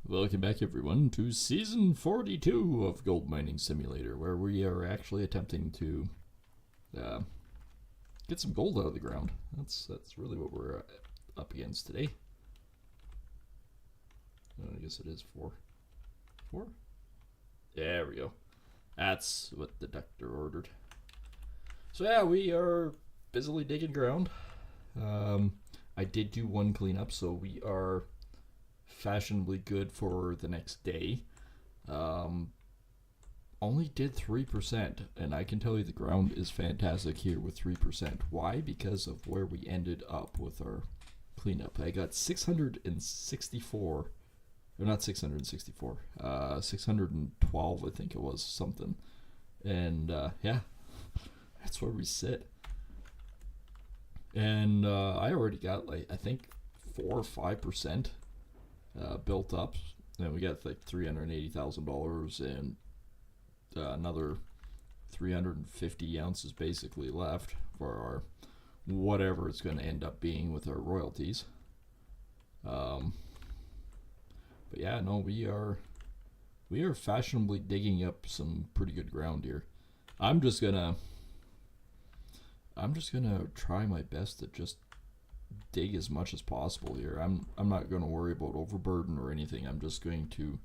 Welcome back, everyone, to Season 42 of Gold Mining Simulator, where we are actually attempting to get some gold out of the ground. That's really what we're up against today. I guess it is 4. 4? There we go. That's what the doctor ordered. So yeah, we are busily digging ground. I did do one cleanup, so we are fashionably good for the next day. Only did 3%, and I can tell you the ground is fantastic here with 3%. Why? Because of where we ended up with our cleanup. I got 664, or not 664, 612 I think it was, something. And yeah, that's where we sit. And I already got like, I think 4 or 5% built up. Then we got like $380,000 and another 350 ounces basically left for our whatever it's going to end up being with our royalties. But yeah, no, we are fashionably digging up some pretty good ground here. I'm just gonna try my best to just dig as much as possible here. I'm not going to worry about overburden or anything. I'm just going to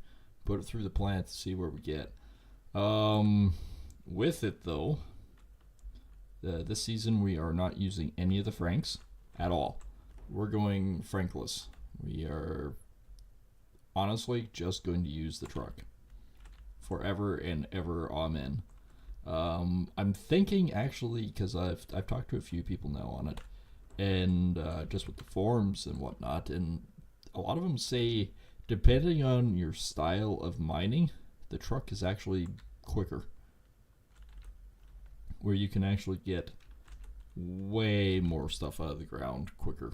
put it through the plant to see where we get. With it though, this season we are not using any of the franks at all. We're going frankless. We are honestly just going to use the truck forever and ever. Amen. I'm thinking actually, because I've talked to a few people now on it, and just with the forums and whatnot, and a lot of them say depending on your style of mining, the truck is actually quicker, where you can actually get way more stuff out of the ground quicker.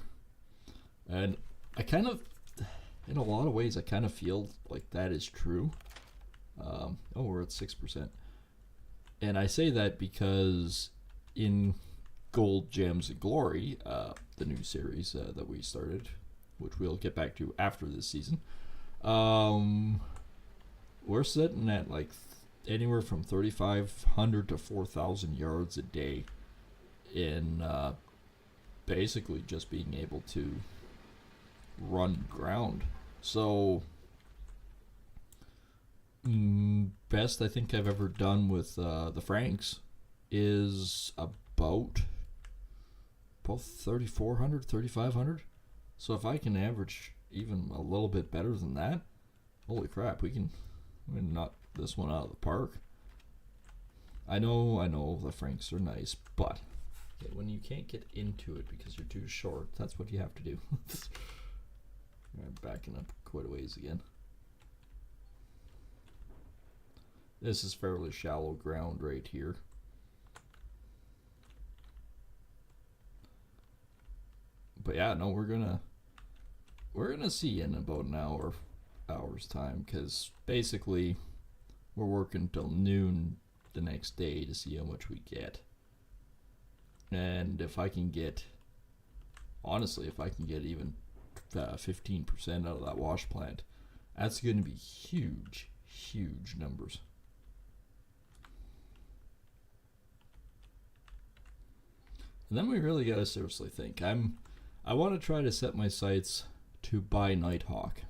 And I kind of, in a lot of ways, I kind of feel like that is true. Oh, we're at 6%. And I say that because in Gold, Gems, and Glory, the new series that we started, which we'll get back to after this season, we're sitting at like anywhere from 3,500 to 4,000 yards a day in basically just being able to run ground. So best I think I've ever done with the Franks is about 3,400, 3,500. So if I can average even a little bit better than that, holy crap, we can knock this one out of the park. I know the Franks are nice, but when you can't get into it because you're too short, that's what you have to do. I'm backing up quite a ways again. This is fairly shallow ground right here. But yeah, no, we're gonna see in about an hour's time, because basically we're working till noon the next day to see how much we get. And if I can get, honestly, if I can get even 15% out of that wash plant, that's going to be huge, huge numbers. And then we really got to seriously think. I want to try to set my sights to buy Nighthawk.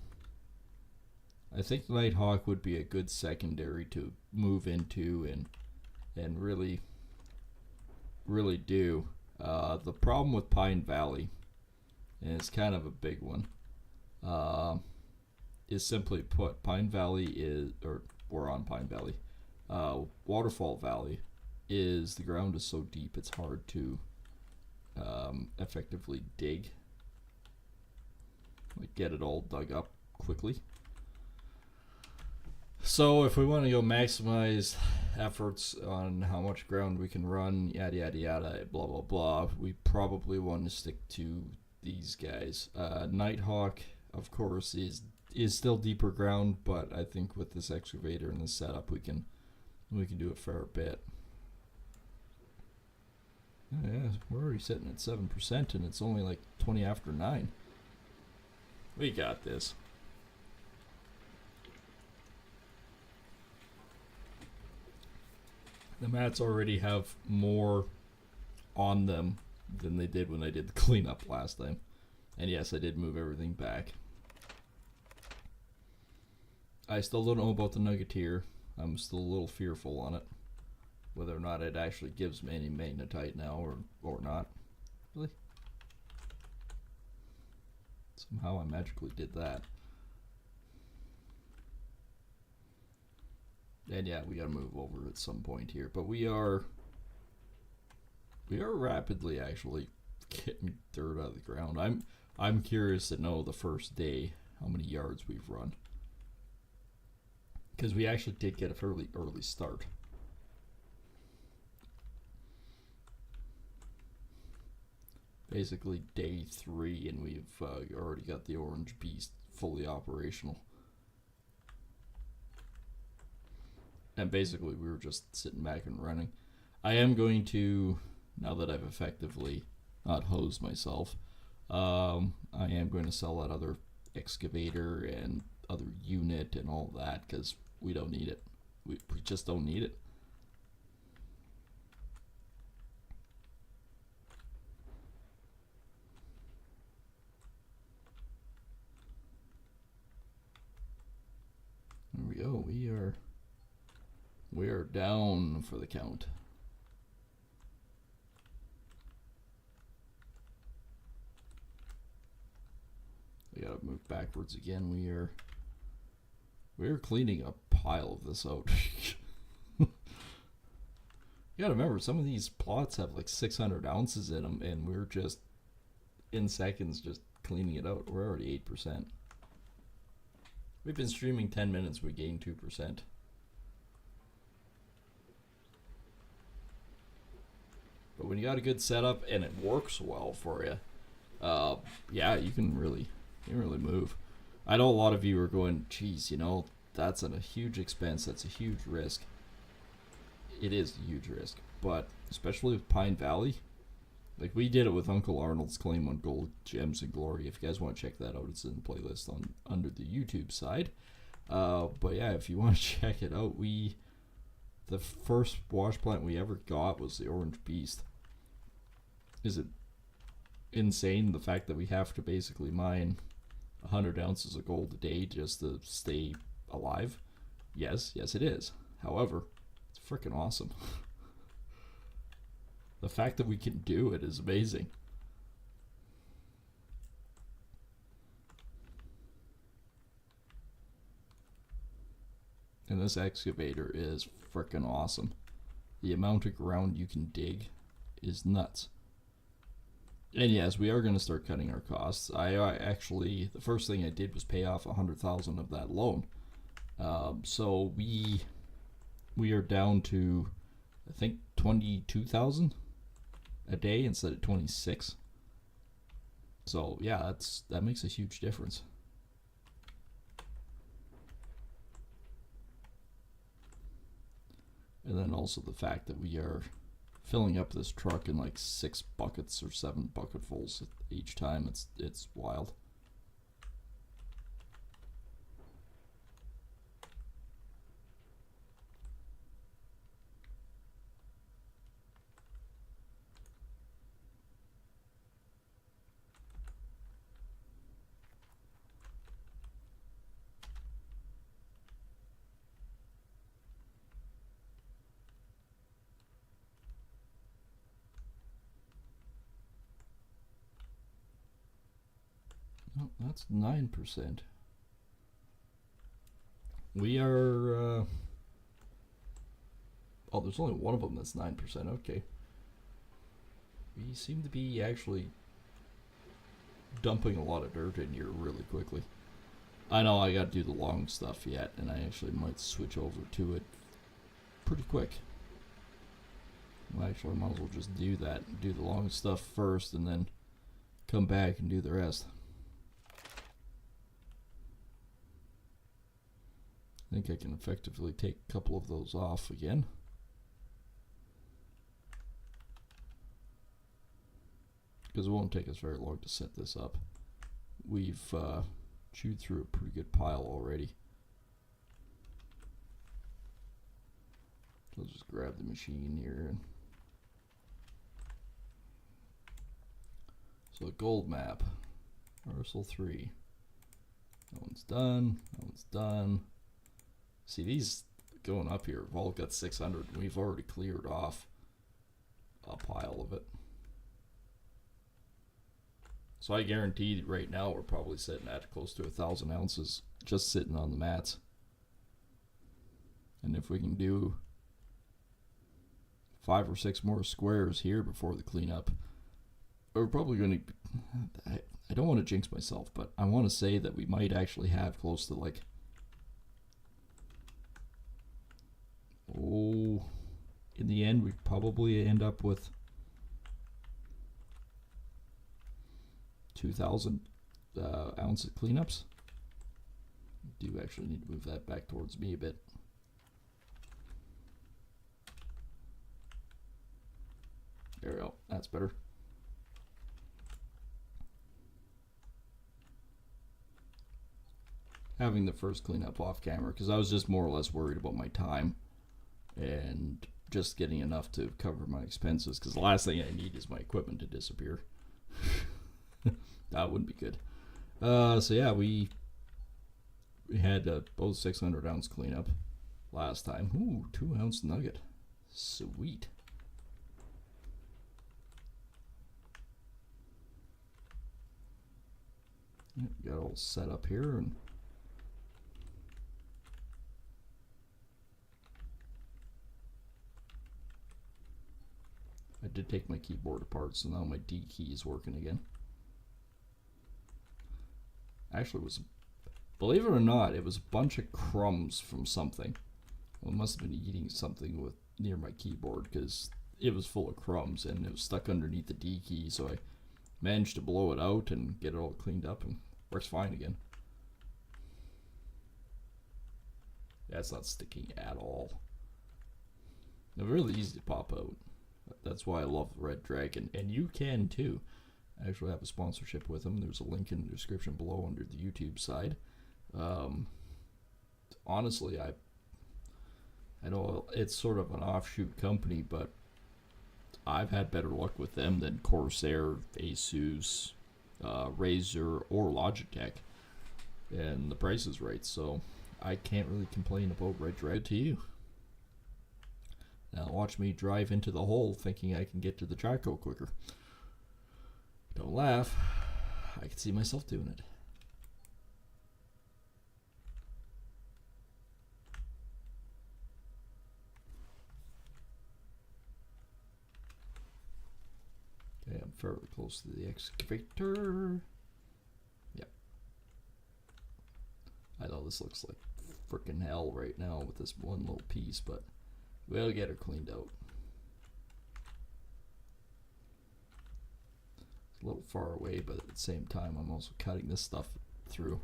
I think Nighthawk would be a good secondary to move into and really do. The problem with Pine Valley, and it's kind of a big one, is simply put, Pine Valley is, or we're on Pine Valley, Waterfall Valley is, the ground is so deep it's hard to effectively dig, like get it all dug up quickly. So if we want to go maximize efforts on how much ground we can run, yada yada yada, blah blah blah, we probably want to stick to these guys. Nighthawk, of course, is still deeper ground, but I think with this excavator and this setup, we can do a fair bit. Yeah, we're already sitting at 7%, and it's only like 20 after 9. We got this. The mats already have more on them than they did when I did the cleanup last time. And yes, I did move everything back. I still don't know about the Nuggeteer. I'm still a little fearful on it. Whether or not it actually gives me any magnetite now or not. Really? Somehow I magically did that. And yeah, we gotta move over at some point here. But we are rapidly actually getting dirt out of the ground. I'm curious to know the first day how many yards we've run. Because we actually did get a fairly early start. Basically day 3 and we've already got the Orange Beast fully operational. And basically we were just sitting back and running. I am going to, now that I've effectively not hosed myself, I am going to sell that other excavator and other unit and all that because we don't need it. We just don't need it. There we go. We are down for the count. We gotta move backwards again. We are cleaning a pile of this out. You gotta remember, some of these plots have like 600 ounces in them, and we're just in seconds just cleaning it out. We're already 8%. We've been streaming 10 minutes. We gained 2%. But when you got a good setup and it works well for you, yeah, you can really move. I know a lot of you are going, geez, you know, that's a huge expense. That's a huge risk. It is a huge risk, but especially with Pine Valley, like we did it with Uncle Arnold's claim on gold, gems, and glory. If you guys want to check that out, it's in the playlist on under the YouTube side. But yeah, if you want to check it out, the first wash plant we ever got was the Orange Beast. Is it insane the fact that we have to basically mine 100 ounces of gold a day just to stay alive? Yes it is. However, it's freaking awesome. The fact that we can do it is amazing. And this excavator is freaking awesome. The amount of ground you can dig is nuts. And yes, we are going to start cutting our costs. I actually, the first thing I did was pay off 100,000 of that loan. So we are down to, I think, 22,000 a day instead of 26. So yeah, that makes a huge difference. And then also the fact that we are filling up this truck in like 6 buckets or 7 bucketfuls each time. It's wild. Oh, that's 9%. We are, oh, there's only one of them that's 9%, okay. We seem to be actually dumping a lot of dirt in here really quickly. I know I gotta do the long stuff yet, and I actually might switch over to it pretty quick. Well, actually, I might as well just do that. Do the long stuff first, and then come back and do the rest. I think I can effectively take a couple of those off again. Because it won't take us very long to set this up. We've chewed through a pretty good pile already. I'll just grab the machine here. So gold map, parcel 3. That one's done. That one's done. See, these going up here have all got 600. We've already cleared off a pile of it. So I guarantee that right now we're probably sitting at close to 1,000 ounces just sitting on the mats. And if we can do 5 or 6 more squares here before the cleanup, we're probably going to, I don't want to jinx myself, but I want to say that we might actually have close to like, in the end we'd probably end up with 2,000 ounce cleanups. I do actually need to move that back towards me a bit. There we go, that's better. Having the first cleanup off camera because I was just more or less worried about my time and just getting enough to cover my expenses, because the last thing I need is my equipment to disappear. That wouldn't be good. So yeah, we had both 600 ounce cleanup last time. Ooh, 2 ounce nugget, sweet. Got all set up here, and I did take my keyboard apart, so now my D key is working again. Actually, it was, believe it or not, it was a bunch of crumbs from something. Well, I must have been eating something with near my keyboard because it was full of crumbs and it was stuck underneath the D key, so I managed to blow it out and get it all cleaned up and works fine again. Yeah, it's not sticking at all. They're really easy to pop out. That's why I love Red Dragon, and you can too. I actually have a sponsorship with them. There's a link in the description below under the YouTube side. Honestly, I know it's sort of an offshoot company, but I've had better luck with them than Corsair, Asus, Razer, or Logitech, and the price is right, so I can't really complain about Red Dragon. To you. Now watch me drive into the hole thinking I can get to the charcoal quicker. Don't laugh. I can see myself doing it. Okay, I'm fairly close to the excavator. Yep. I know this looks like frickin' hell right now with this one little piece, but we'll get her cleaned out. It's a little far away, but at the same time, I'm also cutting this stuff through.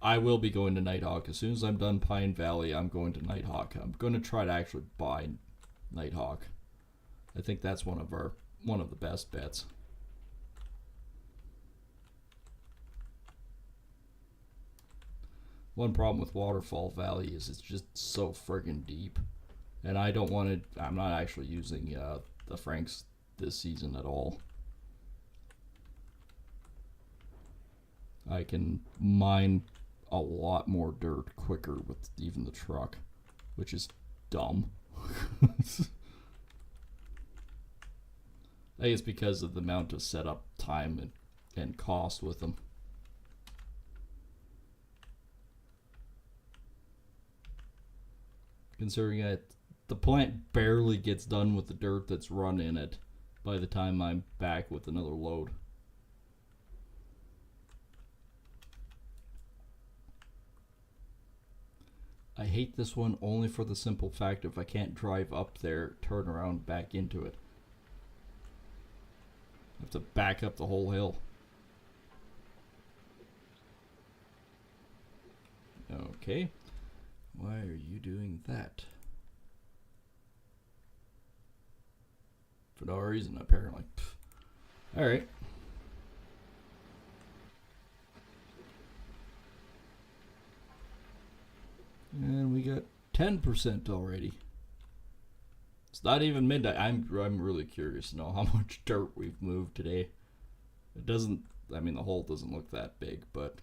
I will be going to Nighthawk. As soon as I'm done Pine Valley, I'm going to Nighthawk. I'm going to try to actually buy Nighthawk. I think that's one of the best bets. One problem with Waterfall Valley is it's just so friggin' deep. And I don't want to, I'm not actually using the Franks this season at all. I can mine a lot more dirt quicker with even the truck, which is dumb. I think it's because of the amount of setup time and cost with them. Considering that the plant barely gets done with the dirt that's run in it by the time I'm back with another load. I hate this one only for the simple fact if I can't drive up there, turn around, back into it. I have to back up the whole hill. Okay. Why are you doing that? For no reason, apparently. Alright. And we got 10% already. It's not even midnight. I'm really curious to know how much dirt we've moved today. It doesn't. I mean, the hole doesn't look that big, but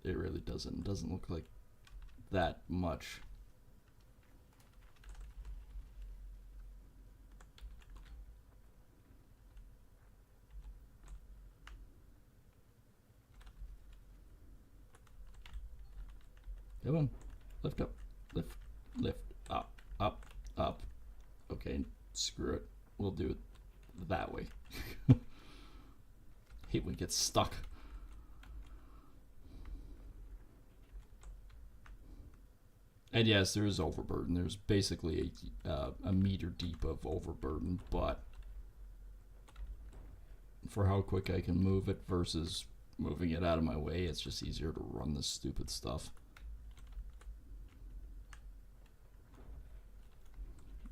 it really doesn't. It doesn't look like that much. Come on, lift up, lift, up, up, up. Okay, screw it. We'll do it that way. Hate when it gets stuck. And yes, there is overburden. There's basically a meter deep of overburden, but for how quick I can move it versus moving it out of my way, it's just easier to run this stupid stuff.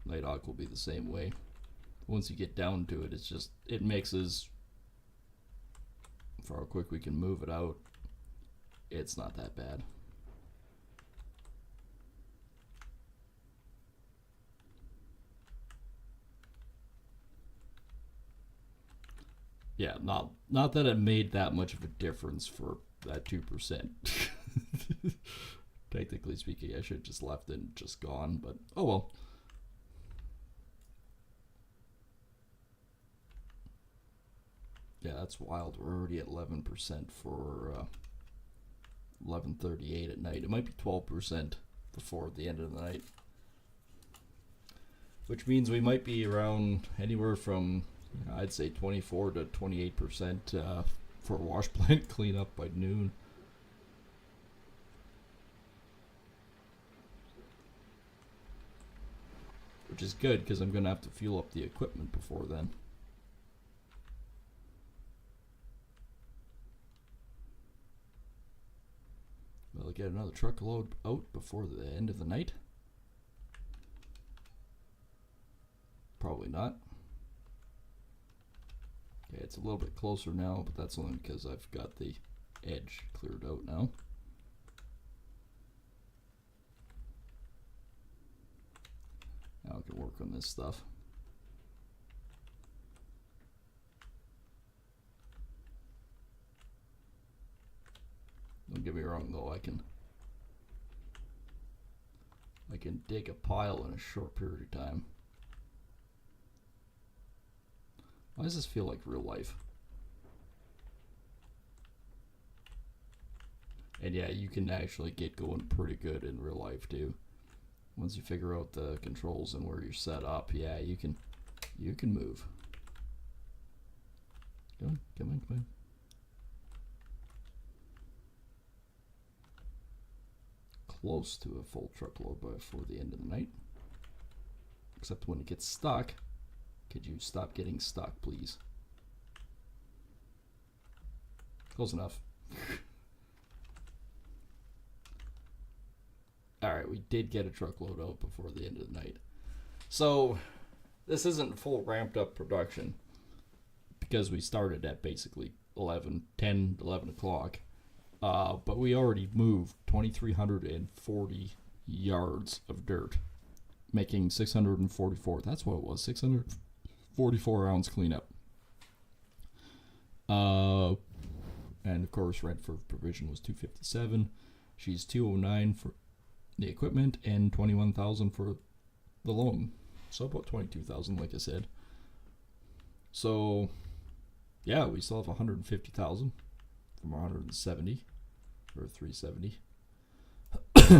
Night Hawk will be the same way. Once you get down to it, it's just, it mixes. For how quick we can move it out, it's not that bad. Yeah, not that it made that much of a difference for that 2%. Technically speaking, I should have just left it and just gone, but oh well. Yeah, that's wild. We're already at 11% for 11:38 at night. It might be 12% before the end of the night, which means we might be around anywhere from, I'd say, 24 to 28% for wash plant cleanup by noon. Which is good because I'm going to have to fuel up the equipment before then. Will I get another truckload out before the end of the night? Probably not. Okay, it's a little bit closer now, but that's only because I've got the edge cleared out now. Now I can work on this stuff. Don't get me wrong though, I can dig a pile in a short period of time. Why does this feel like real life? And yeah, you can actually get going pretty good in real life too. Once you figure out the controls and where you're set up, yeah, you can move. Come on. Close to a full truckload before the end of the night. Except when it gets stuck. Could you stop getting stuck, please? Close enough. Alright, we did get a truckload out before the end of the night. So, this isn't full ramped up production. Because we started at basically 11 o'clock. But we already moved 2,340 yards of dirt. Making 644. That's what it was. 644 ounce cleanup. And of course, rent for provision was $257. She's $209 for the equipment and $21,000 for the loan. So about $22,000, like I said. So, yeah, we still have $150,000 from 170 or 370.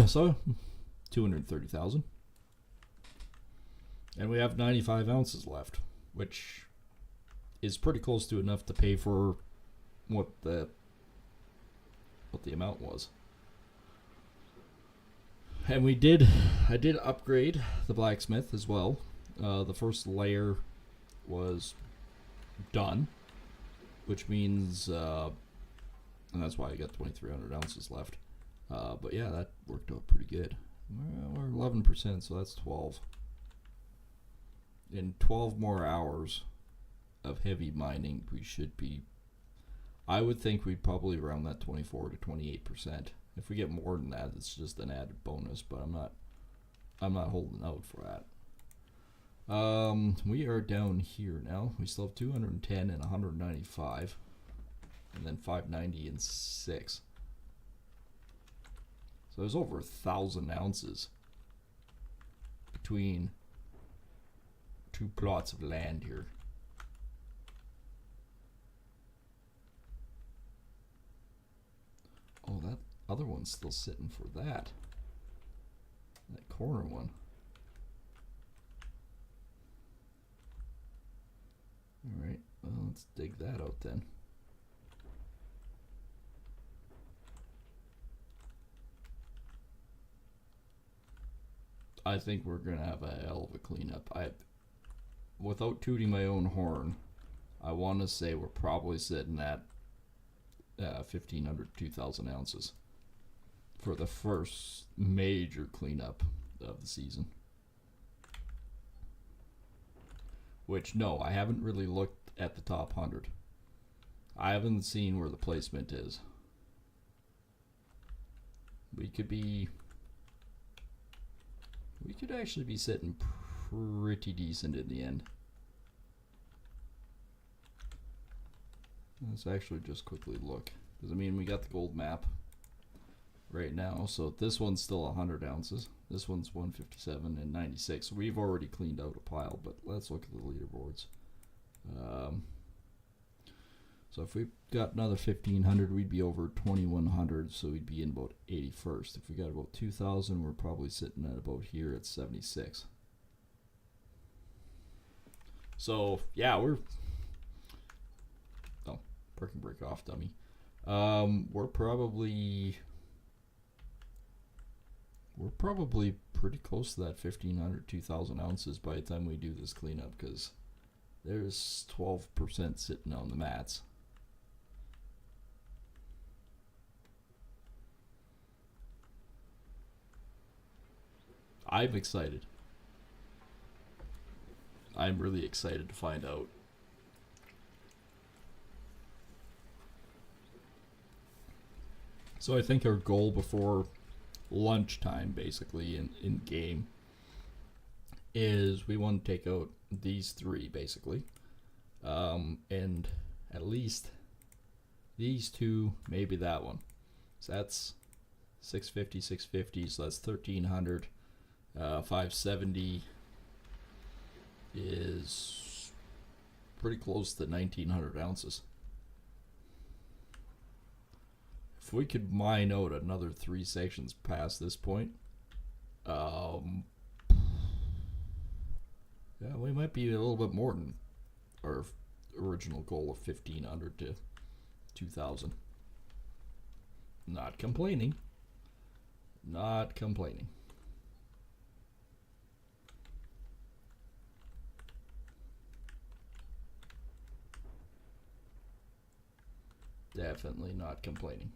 So, $230,000. And we have 95 ounces left, which is pretty close to enough to pay for what the amount was. And I did upgrade the blacksmith as well. The first layer was done, which means, and that's why I got 2,300 ounces left. But yeah, that worked out pretty good. We're 11%, so that's 12. In 12 more hours of heavy mining, we should be, I would think we'd probably around that 24 to 28%. If we get more than that, it's just an added bonus, but I'm not holding out for that. We are down here now. We still have 210 and 195, and then 590 and 6. So there's over 1,000 ounces between two plots of land here. Oh, that other one's still sitting for that. That corner one. Alright, well, let's dig that out then. I think we're going to have a hell of a cleanup. Without tooting my own horn, I want to say we're probably sitting at 1,500, 2,000 ounces for the first major cleanup of the season. Which, no, I haven't really looked at the top 100. I haven't seen where the placement is. We could actually be sitting pretty decent in the end. Let's actually just quickly look, because I mean, we got the gold map right now, so this one's still 100 ounces. This one's 157 and 96. We've already cleaned out a pile, but let's look at the leaderboards. So if we got another 1,500, we'd be over 2,100, so we'd be in about 81st. If we got about 2,000, we're probably sitting at about here at 76. So yeah, we're parking brake off, dummy. We're probably pretty close to that 1,500, 2,000 ounces by the time we do this cleanup, because there's 12% sitting on the mats. I'm excited. I'm really excited to find out. So I think our goal before lunchtime, basically, in game, is we want to take out these three, basically. And at least these two, maybe that one. So that's 650, 650, so that's 1,300. 570 is pretty close to 1,900 ounces. If we could mine out another 3 sections past this point, yeah, we might be a little bit more than our original goal of 1,500 to 2,000. Not complaining. Not complaining. Definitely not complaining.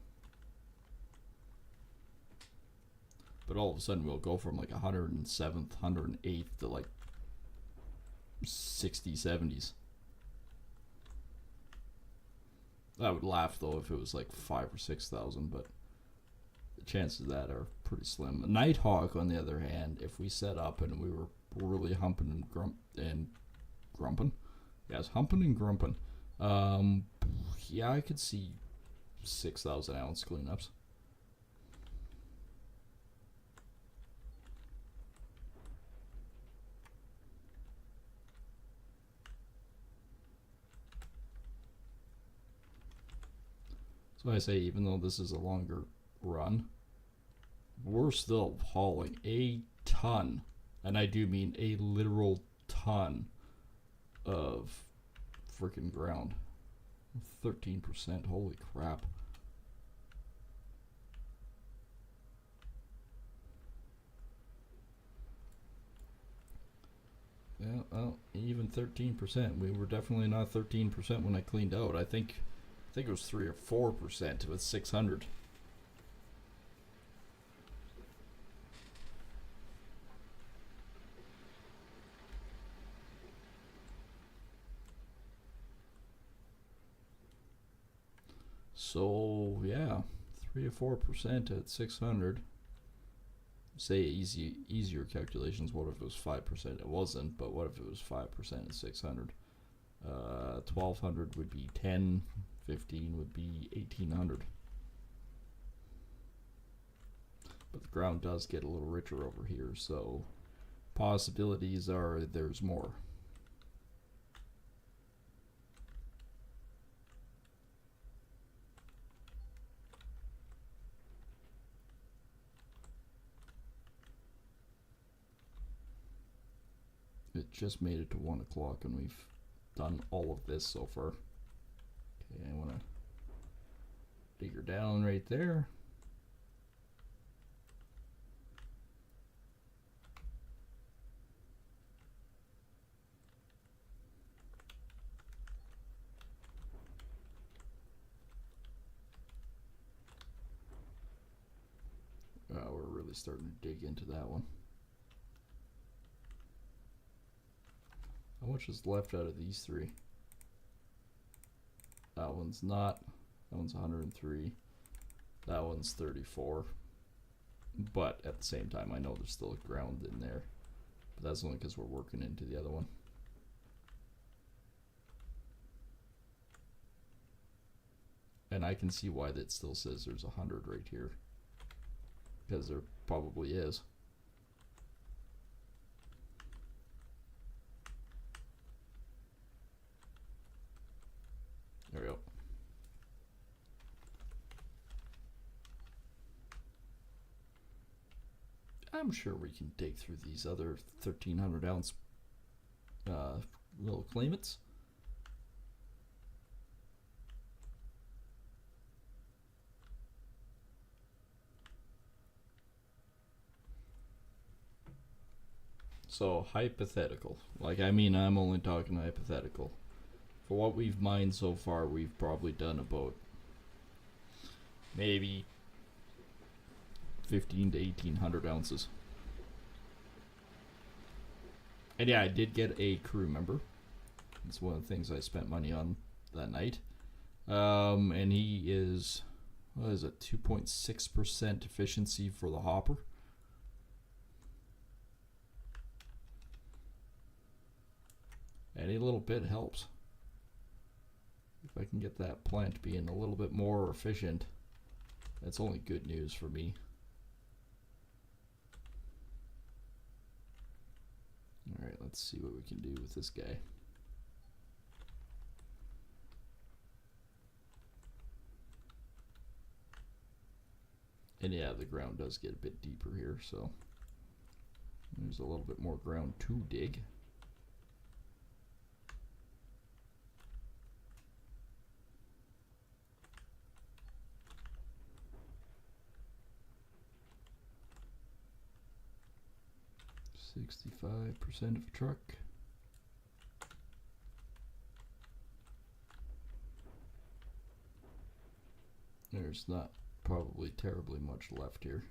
But all of a sudden we'll go from like 107th, 108th to like 60s, 70s. I would laugh though if it was like 5,000 or 6,000, but the chances of that are pretty slim. Nighthawk, on the other hand, if we set up and we were really humping and grumping, yes, humping and grumping, yeah, I could see 6,000 ounce cleanups. So I say, even though this is a longer run, we're still hauling a ton, and I do mean a literal ton of freaking ground. 13%, holy crap. Yeah, well, even 13%. We were definitely not 13% when I cleaned out. I think it was 3 or 4% with 600. So yeah, 3 or 4% at 600. Say easier calculations. What if it was 5%? It wasn't, but what if it was 5% at 600? 1200 would be 10, 15 would be 1800. But the ground does get a little richer over here, so possibilities are there's more. It just made it to 1 o'clock and we've done all of this so far. Okay, I want to dig her down right there. We're really starting to dig into that one. How much is left out of these three? That one's not. That one's 103. That one's 34. But at the same time, I know there's still ground in there. But that's only because we're working into the other one. And I can see why that still says there's 100 right here. Because there probably is. There we go. I'm sure we can dig through these other 1,300 ounce little claimants. So hypothetical, like I mean I'm only talking hypothetical. For what we've mined so far, we've probably done about maybe 15 to 1,800 ounces. And yeah, I did get a crew member. It's one of the things I spent money on that night. And he is, what is it, 2.6% efficiency for the hopper. Any little bit helps. If I can get that plant being a little bit more efficient, that's only good news for me. Alright, let's see what we can do with this guy. And yeah, the ground does get a bit deeper here, so there's a little bit more ground to dig. $65% of a truck. There's not probably terribly much left here.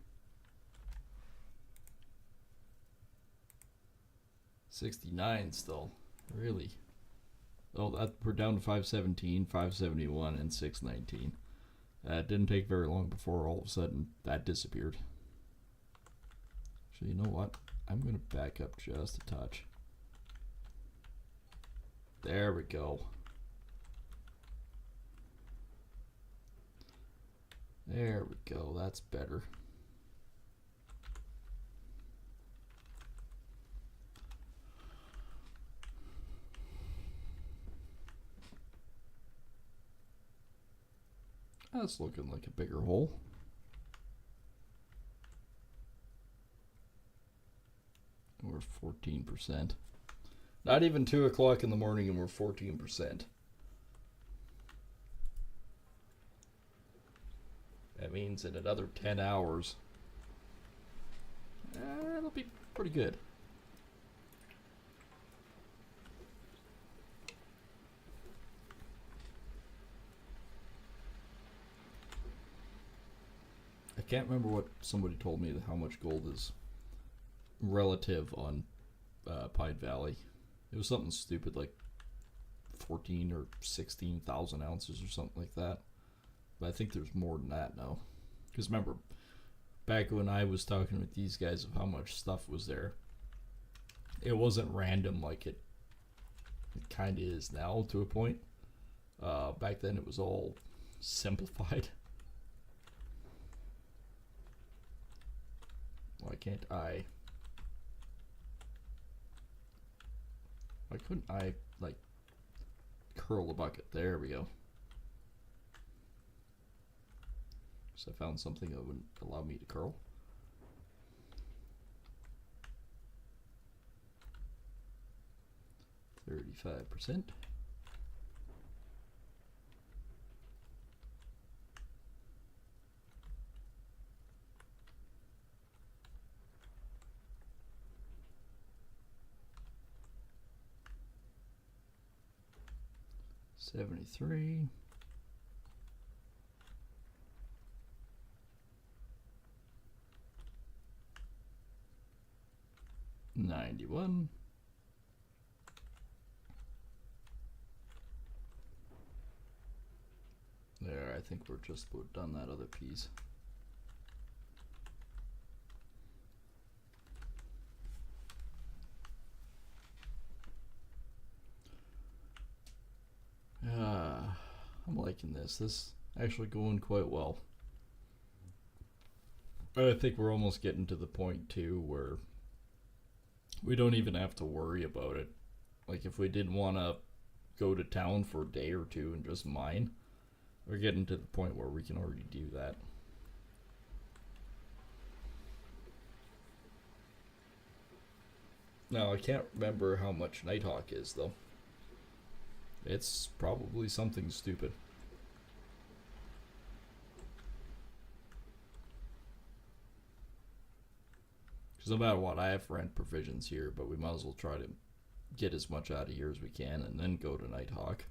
69 still, really. Oh, that we're down to 517, 571, and 619. It didn't take very long before all of a sudden that disappeared. So you know what? I'm going to back up just a touch. There we go. There we go. That's better. That's looking like a bigger hole. We're 14%. Not even 2 o'clock in the morning and we're 14%. That means in another 10 hours, it'll be pretty good. I can't remember what somebody told me, how much gold is relative on Pine Valley. It was something stupid like 14 or 16,000 ounces or something like that. But I think there's more than that now. Because remember, back when I was talking with these guys of how much stuff was there, it wasn't random like it kind of is now to a point. Back then it was all simplified. Why can't I? Why couldn't I, like, curl the bucket? There we go. So I found something that wouldn't allow me to curl. %. $73. 91. There, I think we're just about done that other piece. I'm liking this. This is actually going quite well. I think we're almost getting to the point too where we don't even have to worry about it. Like if we didn't want to go to town for a day or two and just mine, we're getting to the point where we can already do that. Now I can't remember how much Nighthawk is though. It's probably something stupid. Because no matter what, I have rent provisions here, but we might as well try to get as much out of here as we can and then go to Nighthawk.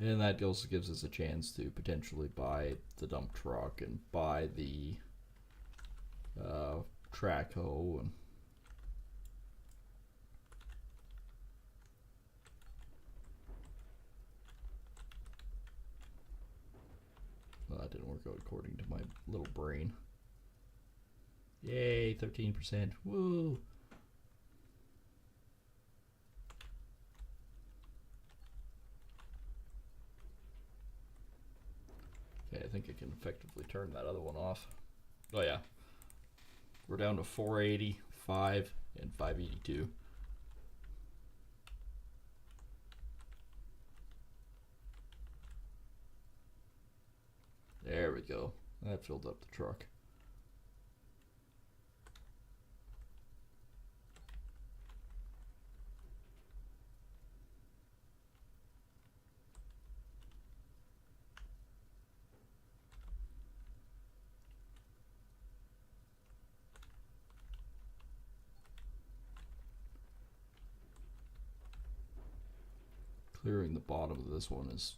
And that also gives us a chance to potentially buy the dump truck and buy the track hoe and well, that didn't work out according to my little brain. Yay, 13%. Woo! Okay, I think I can effectively turn that other one off. Oh yeah. We're down to 480, 5, and 582. There we go. That filled up the truck. Clearing the bottom of this one is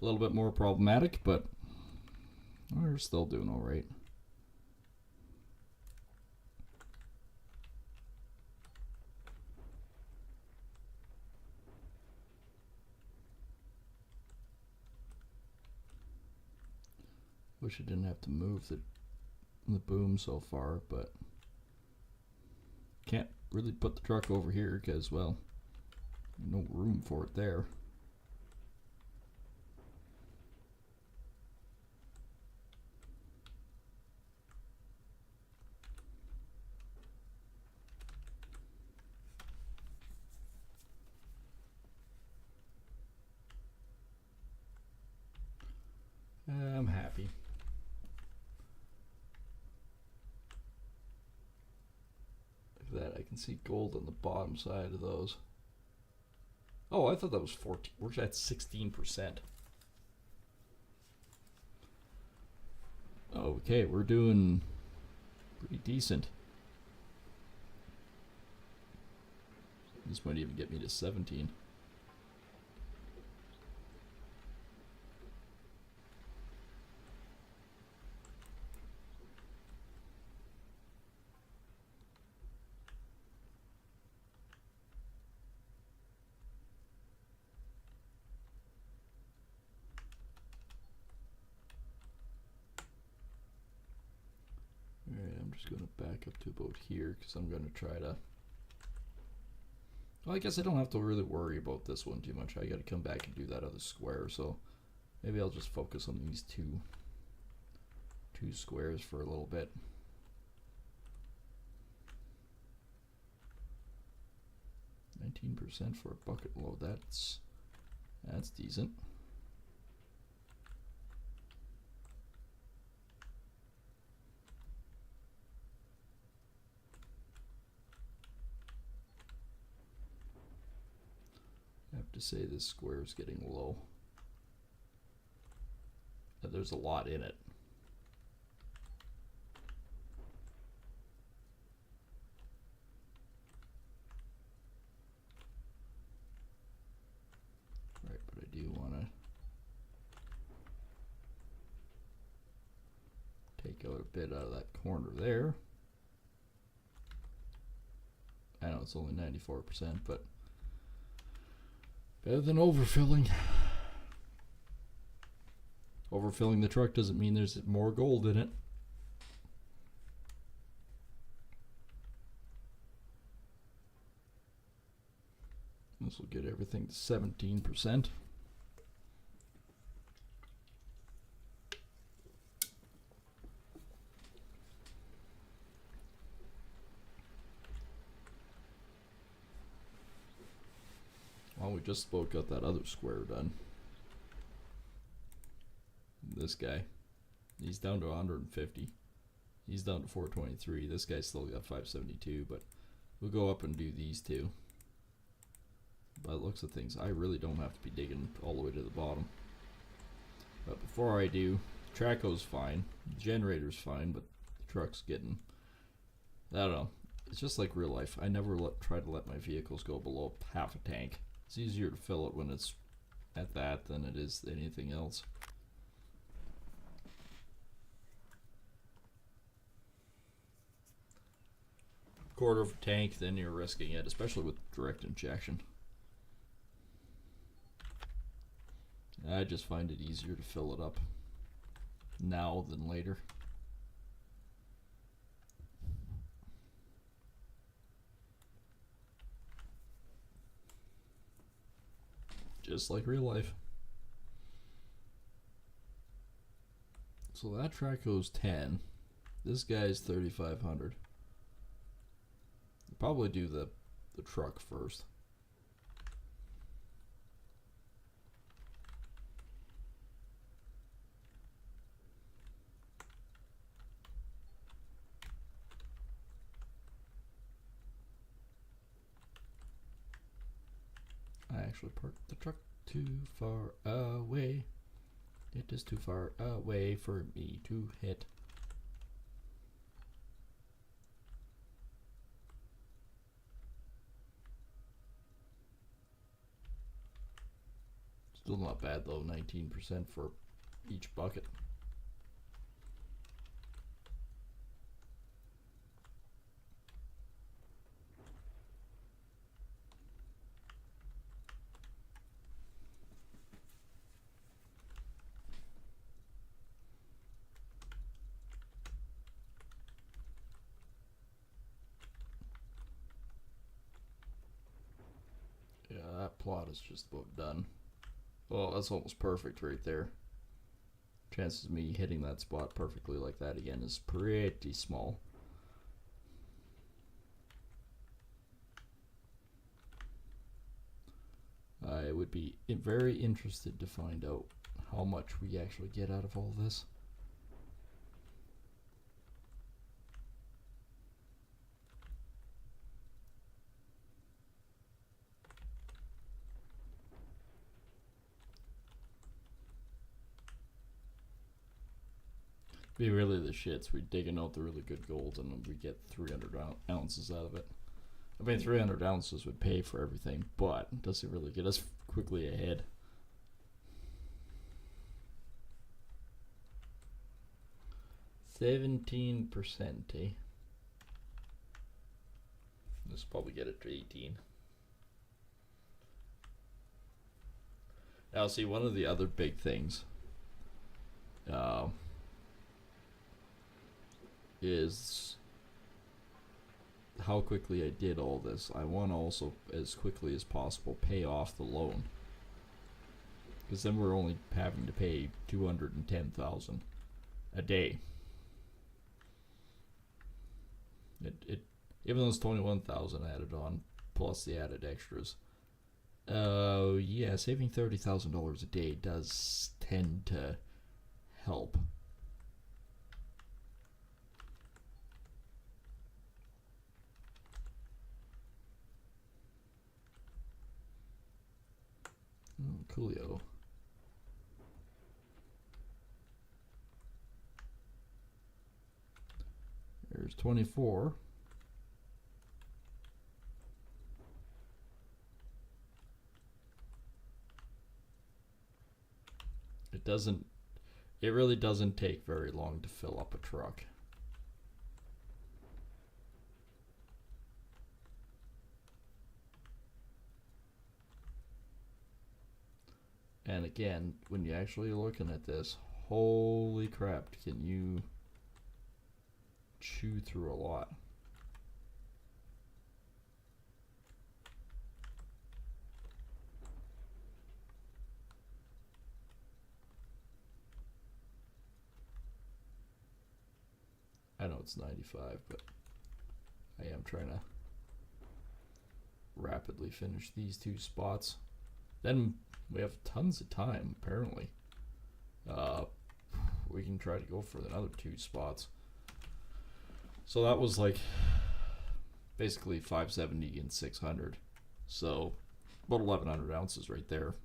a little bit more problematic, but we're still doing all right. Wish I didn't have to move the boom so far, but can't really put the truck over here because, well, no room for it there. I'm happy. Look at that, I can see gold on the bottom side of those. Oh, I thought that was 14. We're at 16%. Okay, we're doing pretty decent. This might even get me to 17. Just going to back up to about here because I'm going to try to. Well, I guess I don't have to really worry about this one too much. I got to come back and do that other square, so maybe I'll just focus on these two squares for a little bit. 19% for a bucket load. That's decent. I have to say this square is getting low. There's a lot in it. Right, but I do want to take out a bit out of that corner there. I know it's only 94%, but better than overfilling. Overfilling the truck doesn't mean there's more gold in it. This will get everything to 17%. Well, we just about got that other square done. This guy, he's down to 150. He's down to 423. This guy's still got 572, but we'll go up and do these two. By the looks of things, I really don't have to be digging all the way to the bottom. But before I do, Traco's fine, the generator's fine, but the truck's getting, I don't know, it's just like real life. I never try to let my vehicles go below half a tank. It's easier to fill it when it's at that than it is anything else. Quarter of a tank, then you're risking it, especially with direct injection. I just find it easier to fill it up now than later. Just like real life. So that track goes 10. This guy's 3,500. Probably do the truck first. I actually parked the truck too far away. It is too far away for me to hit. Still not bad though, 19% for each bucket. Yeah, that plot is just about done. Well, that's almost perfect right there. Chances of me hitting that spot perfectly like that again is pretty small. I would be very interested to find out how much we actually get out of all this. Be really the shits. We're digging out the really good gold and we get 300 ounces out of it. I mean, 300 ounces would pay for everything, but does it really get us quickly ahead? $17%, eh? Let's probably get it to 18. Now, see, one of the other big things is how quickly I did all this, I want to also, as quickly as possible, pay off the loan. Because then we're only having to pay $210,000 a day. It even though it's 21,000 added on plus the added extras. Yeah, saving $30,000 a day does tend to help. Coolio. There's 24. It really doesn't take very long to fill up a truck. And again, when you're actually looking at this, holy crap, can you chew through a lot. I know it's 95, but I am trying to rapidly finish these 2 spots. Then we have tons of time, apparently. We can try to go for another 2 spots. So that was like basically 570 and 600. So about 1,100 ounces right there.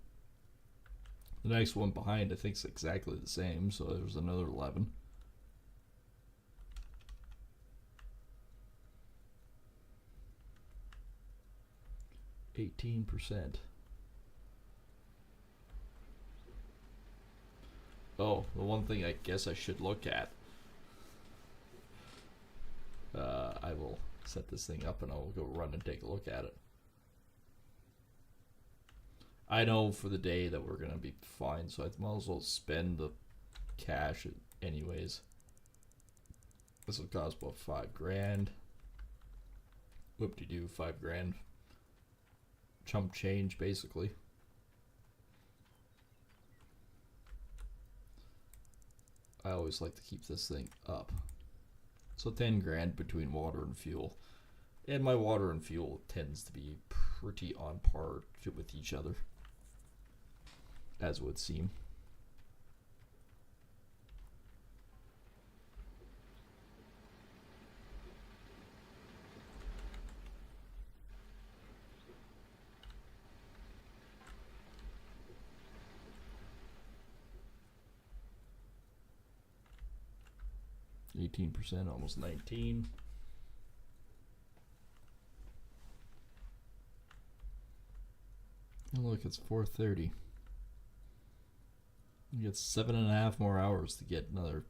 The next one behind I think is exactly the same, so there's another 11. %. Oh, the one thing I guess I should look at. I will set this thing up and I'll go run and take a look at it. I know for the day that we're going to be fine, so I might as well spend the cash anyways. This will cost about $5,000. Whoop-de-doo, $5,000. Chump change, basically. I always like to keep this thing up. So $10,000 between water and fuel. And my water and fuel tends to be pretty on par with each other, as would seem. %, almost 19. And look, it's 4:30. You get 7.5 more hours to get another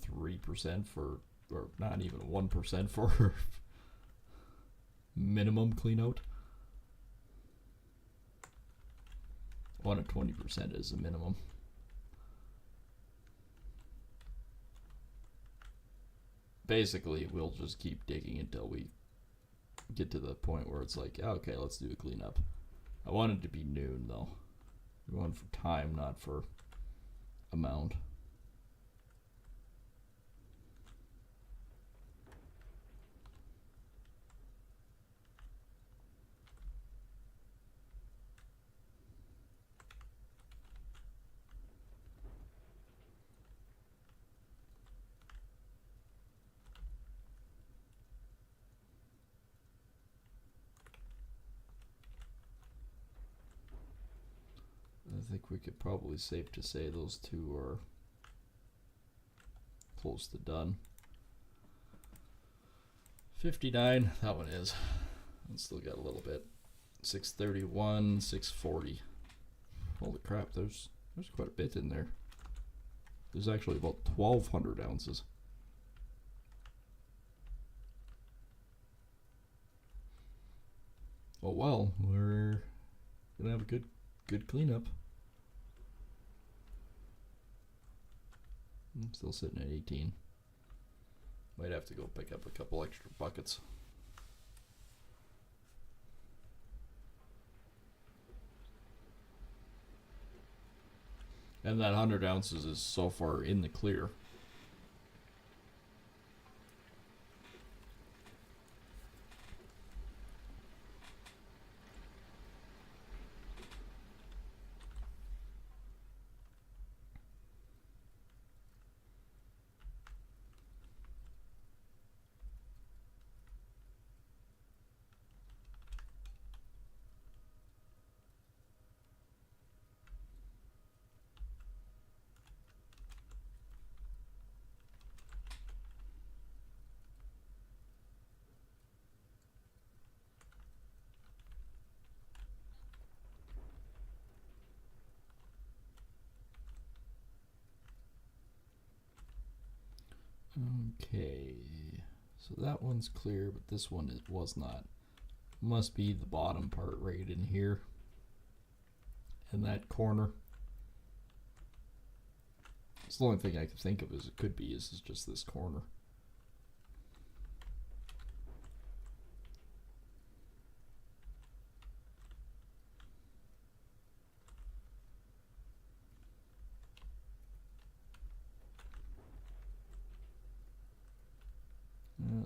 3% for, or not even 1% for minimum clean out. 1 to 20% is the minimum. Basically, we'll just keep digging until we get to the point where it's like, okay, let's do a cleanup. I want it to be noon, though. We're going for time, not for amount. I think we could probably safe to say those 2 are close to done. 59, that one is. It's still got a little bit. 631, 640. Holy crap, there's quite a bit in there. There's actually about 1,200 ounces. Oh well, we're gonna have a good cleanup. I'm still sitting at 18. Might have to go pick up a couple extra buckets. And that 100 ounces is so far in the clear. Okay, so that one's clear, but this one was not. Must be the bottom part right in here, in that corner. It's the only thing I can think of as it could be is just this corner.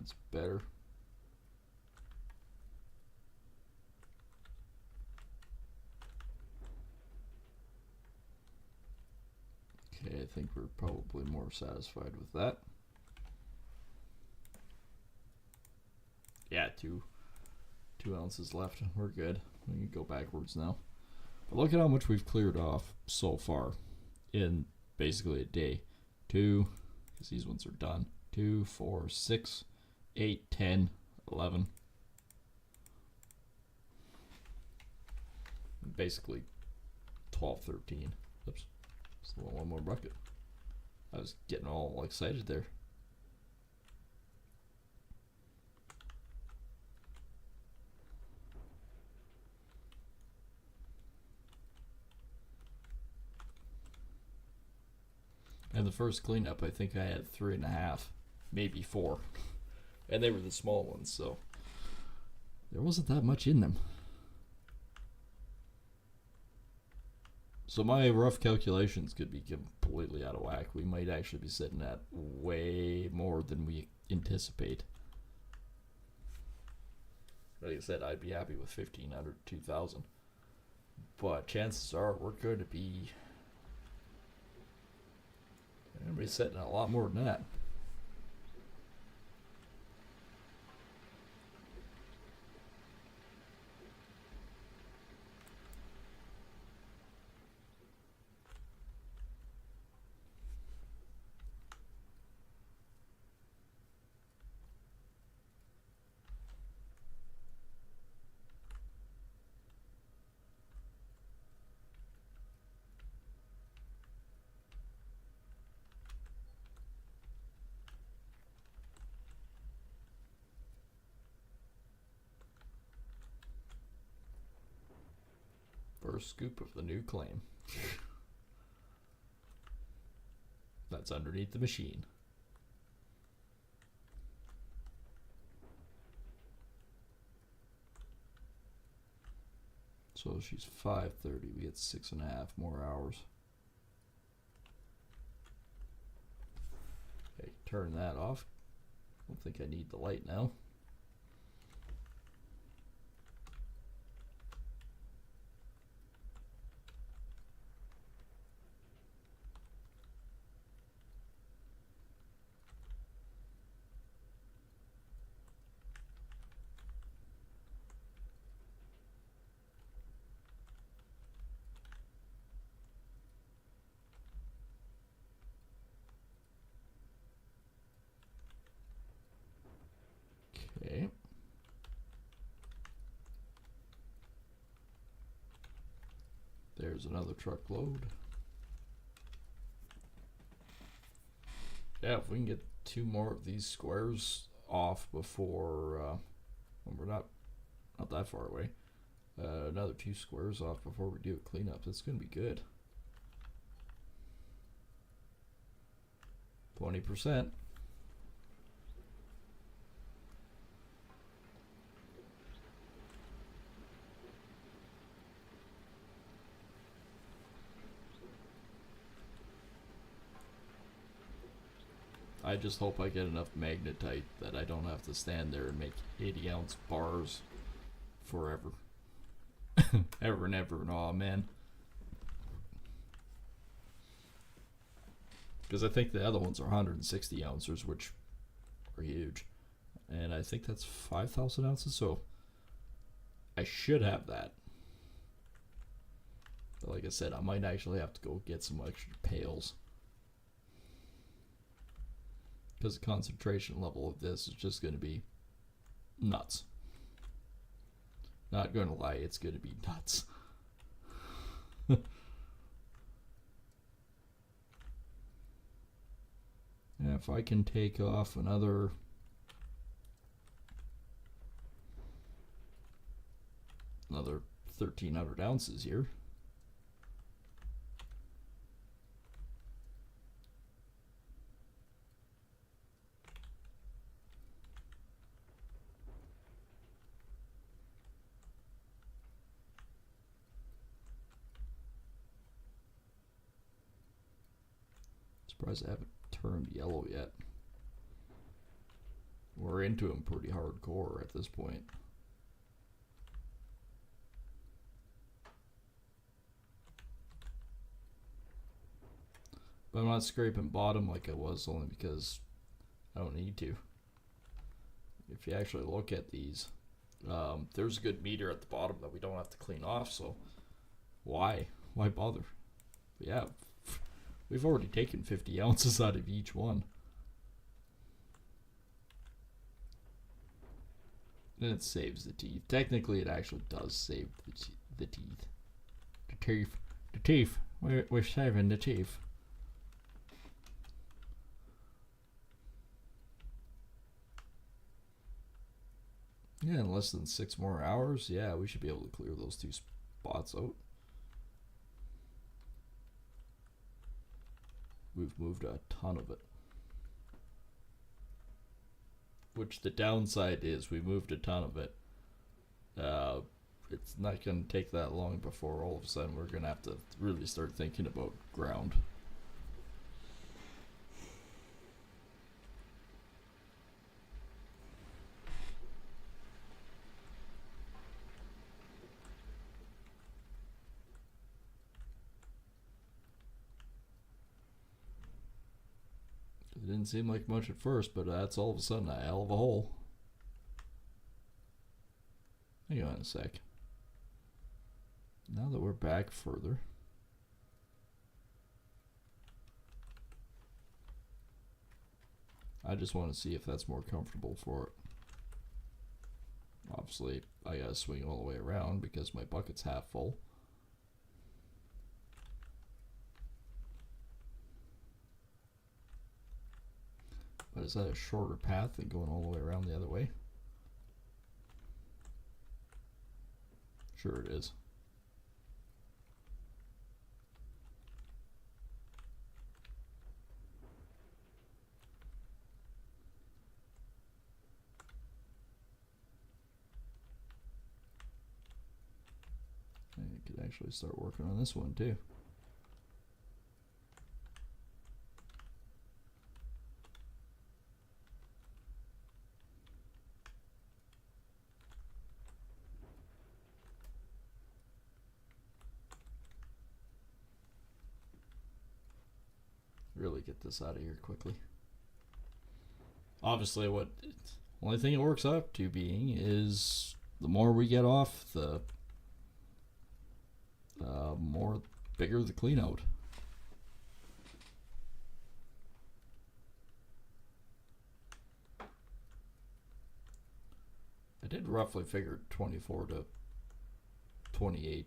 That's better. Okay, I think we're probably more satisfied with that. Yeah, two ounces left. We're good. We can go backwards now. But look at how much we've cleared off so far in basically a day. 2, because these ones are done. 2, 4, 6, 8, 10, 11. Basically 12, 13. Oops. Still want one more bucket. I was getting all excited there. And the first cleanup, I think I had 3.5, maybe 4. And they were the small ones, so there wasn't that much in them. So my rough calculations could be completely out of whack. We might actually be sitting at way more than we anticipate. Like I said, I'd be happy with 1,500, 2,000. But chances are we're going to be sitting at a lot more than that. First scoop of the new claim. That's underneath the machine. So she's 5:30. We get 6.5 more hours. Okay, turn that off. Don't think I need the light now. Okay. There's another truckload. Yeah, if we can get 2 more of these squares off before, when we're not that far away, another 2 squares off before we do a cleanup, that's going to be good. 20%. I just hope I get enough magnetite that I don't have to stand there and make 80-ounce bars forever. Ever and ever. Oh, man. Because I think the other ones are 160 ounces, which are huge. And I think that's 5,000 ounces, so I should have that. But like I said, I might actually have to go get some extra pails. Because the concentration level of this is just going to be nuts. Not going to lie, it's going to be nuts. And if I can take off another 1,300 ounces here. Surprised I haven't turned yellow yet. We're into them pretty hardcore at this point. But I'm not scraping bottom like I was, only because I don't need to. If you actually look at these, there's a good meter at the bottom that we don't have to clean off, so why bother? But yeah, we've already taken 50 ounces out of each one. And it saves the teeth. Technically, it actually does save the teeth. The teeth. We're saving the teeth. Yeah, in less than 6 more hours, yeah, we should be able to clear those 2 spots out. We've moved a ton of it. Which the downside is we moved a ton of it. It's not going to take that long before all of a sudden we're going to have to really start thinking about ground. It didn't seem like much at first, but that's all of a sudden a hell of a hole. Hang on a sec. Now that we're back further, I just want to see if that's more comfortable for it. Obviously, I gotta swing all the way around because my bucket's half full. But is that a shorter path than going all the way around the other way? Sure it is. I could actually start working on this one too. Really get this out of here quickly. Obviously, what only thing it works out to being is the more we get off, the more bigger the clean out. I did roughly figure 24 to 28%.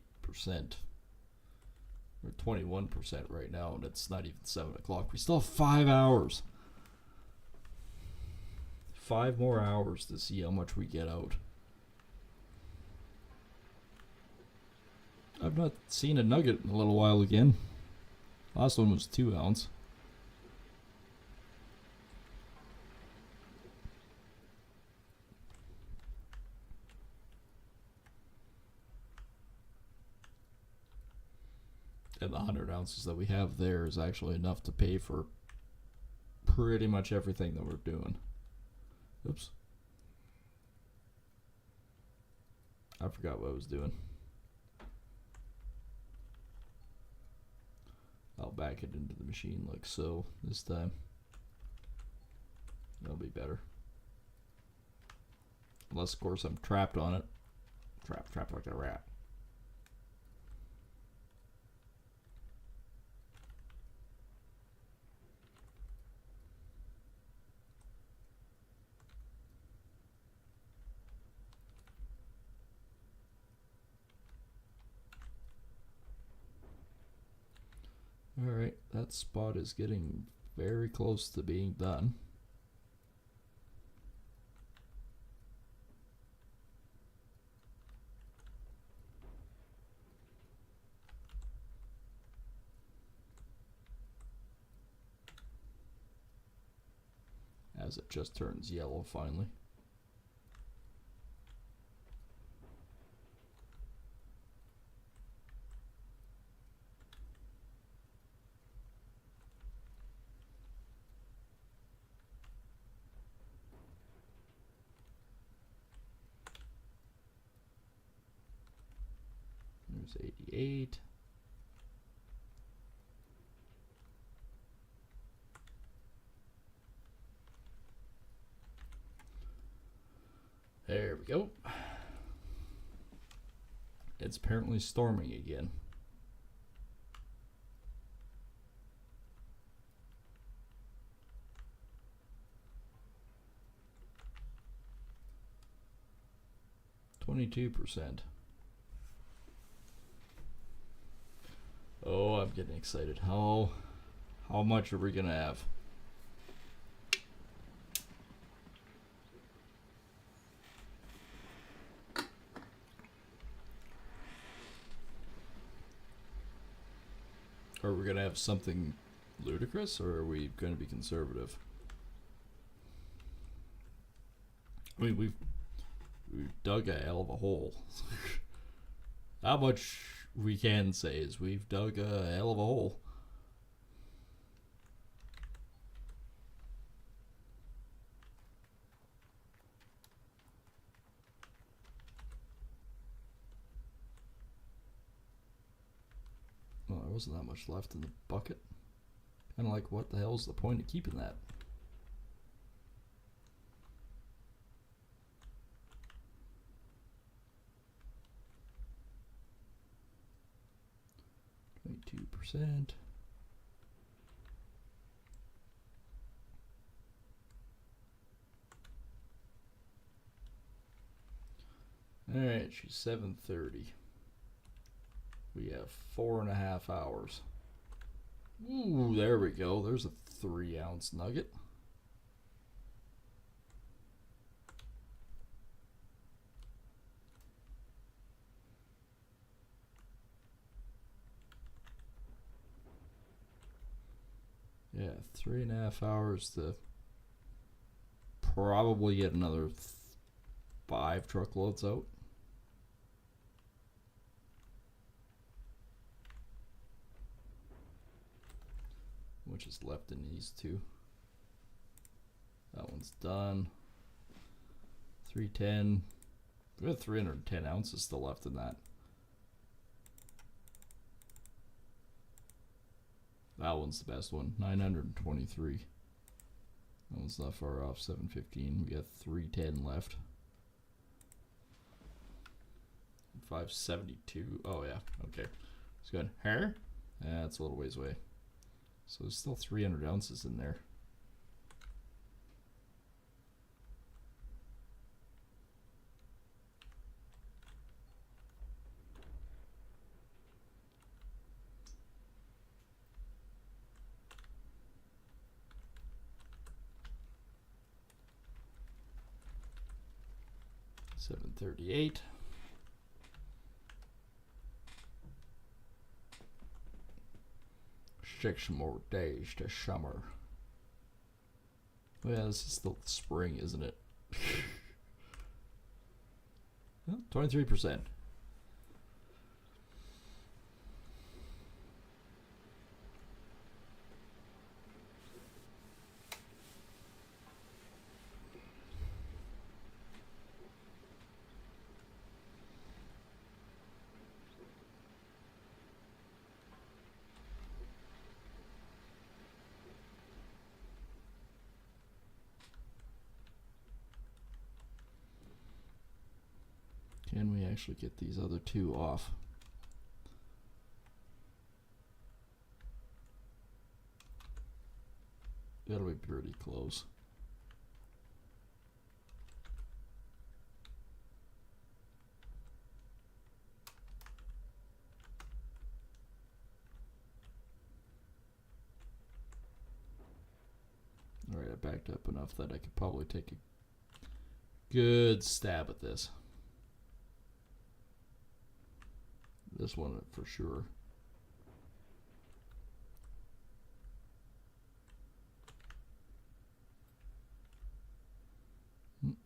We're 21% right now, and it's not even 7 o'clock. We still have 5 hours. 5 more hours to see how much we get out. I've not seen a nugget in a little while again. Last one was 2 ounce. And the 100 ounces that we have there is actually enough to pay for pretty much everything that we're doing. Oops. I forgot what I was doing. I'll back it into the machine like so this time. That'll be better. Unless, of course, I'm trapped on it. Trapped like a rat. Alright, that spot is getting very close to being done. As it just turns yellow finally. There's 88. There we go. It's apparently storming again. %. Oh, I'm getting excited. How much are we gonna have? Are we gonna have something ludicrous, or are we gonna be conservative? I mean, we've dug a hell of a hole. How much we can say is we've dug a hell of a hole. Well, there wasn't that much left in the bucket. Kind of like, what the hell's the point of keeping that? %. All right, she's 7:30. We have 4.5 hours. Ooh, there we go. There's a 3-ounce nugget. Yeah, 3.5 hours to probably get another 5 truckloads out. Which is left in these two. That one's done. 310. We have 310 ounces still left in that. That one's the best one. 923. That one's not far off. 715. We got 310 left. 572. Oh yeah. Okay. It's good. Hair? Yeah, it's a little ways away. So there's still 300 ounces in there. $738. Six more days to summer. Well, this is still spring, isn't it? 23%. Can we actually get these other two off? That'll be pretty close. Alright, I backed up enough that I could probably take a good stab at this. This one for sure.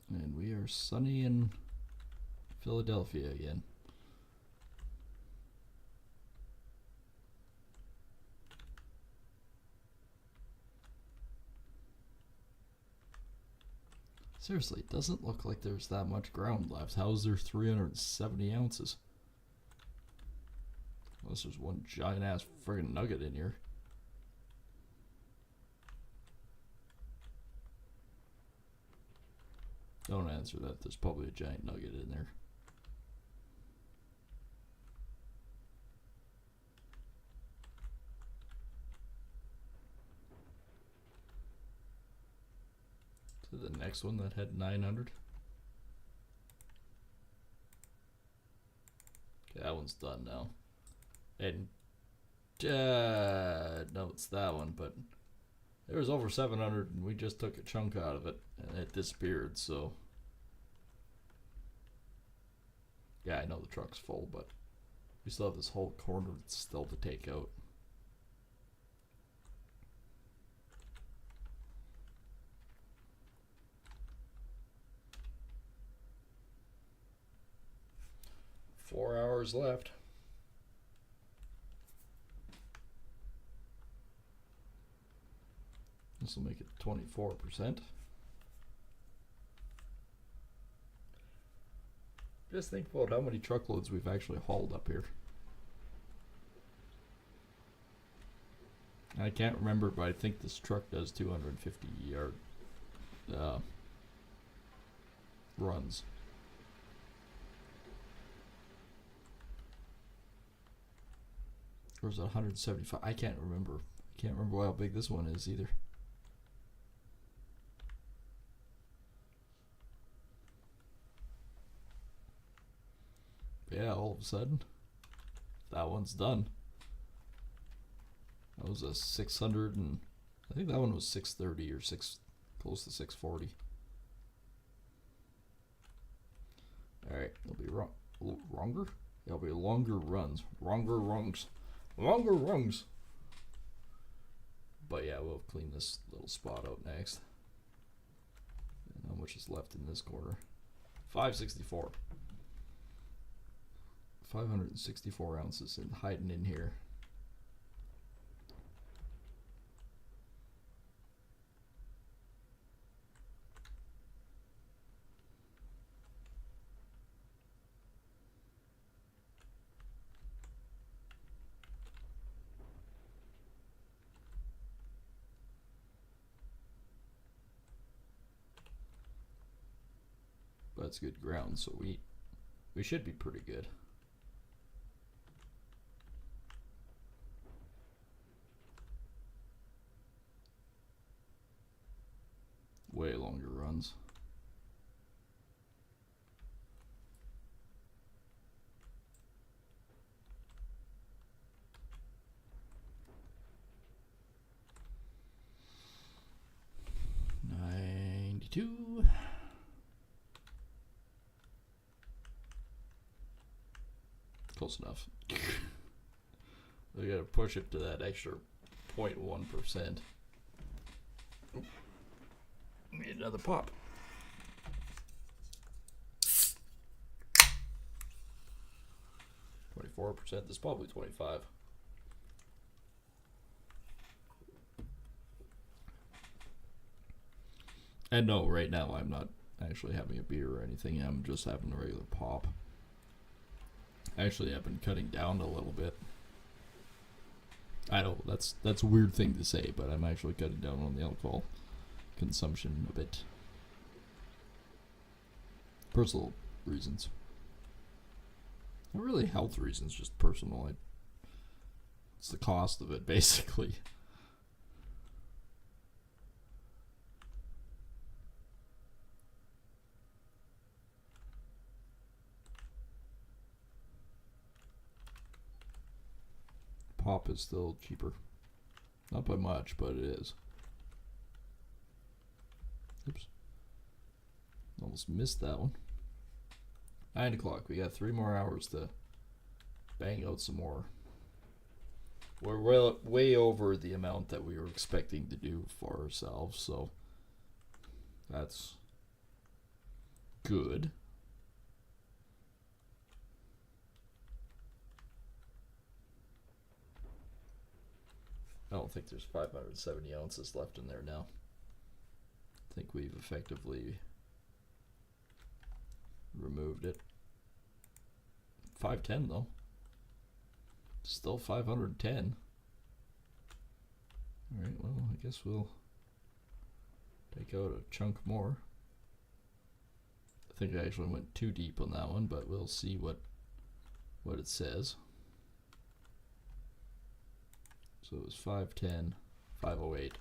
And we are sunny in Philadelphia again. Seriously, it doesn't look like there's that much ground left. How is there 370 ounces? Unless there's one giant ass friggin' nugget in here. Don't answer that. There's probably a giant nugget in there. To the next one that had 900. Okay, that one's done now. And no, it's that one, but there was over 700 and we just took a chunk out of it and it disappeared, so yeah, I know the truck's full, but we still have this whole corner still to take out. Four hours left. This will make it 24%. Just think about how many truckloads we've actually hauled up here. I can't remember, but I think this truck does 250 yard runs. Or is it 175? I can't remember. I can't remember how big this one is either. Yeah, all of a sudden, that one's done. That was a 600 and I think that one was 630 or close to 640. All right, it'll be longer. It'll be longer runs, longer rungs. But yeah, we'll clean this little spot out next. And how much is left in this corner? 564. 564 ounces and hiding in here. But it's good ground, so we should be pretty good. Way longer runs. $92. Close enough. We gotta push it to that extra 0.1%. Need another pop. %. This is probably 25. And no, right now I'm not actually having a beer or anything. I'm just having a regular pop. Actually, I've been cutting down a little bit. I know that's a weird thing to say, but I'm actually cutting down on the alcohol consumption a bit. Personal reasons. Not really health reasons, just personal. It's the cost of it, basically. Pop is still cheaper. Not by much, but it is. Oops. Almost missed that one. 9 o'clock. We got 3 more hours to bang out some more. We're way over the amount that we were expecting to do for ourselves, so that's good. I don't think there's 570 ounces left in there now. I think we've effectively removed it. 510 though. Still 510. Alright, well, I guess we'll take out a chunk more. I think I actually went too deep on that one, but we'll see what it says. So it was 510, 508.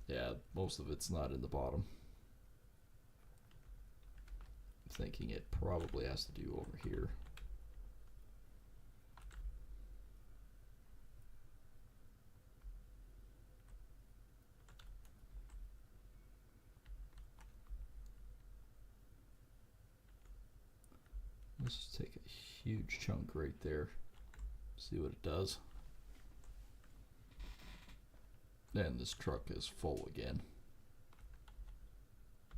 Yeah, most of it's not in the bottom. I'm thinking it probably has to do over here. Let's just take a huge chunk right there. See what it does. And this truck is full again.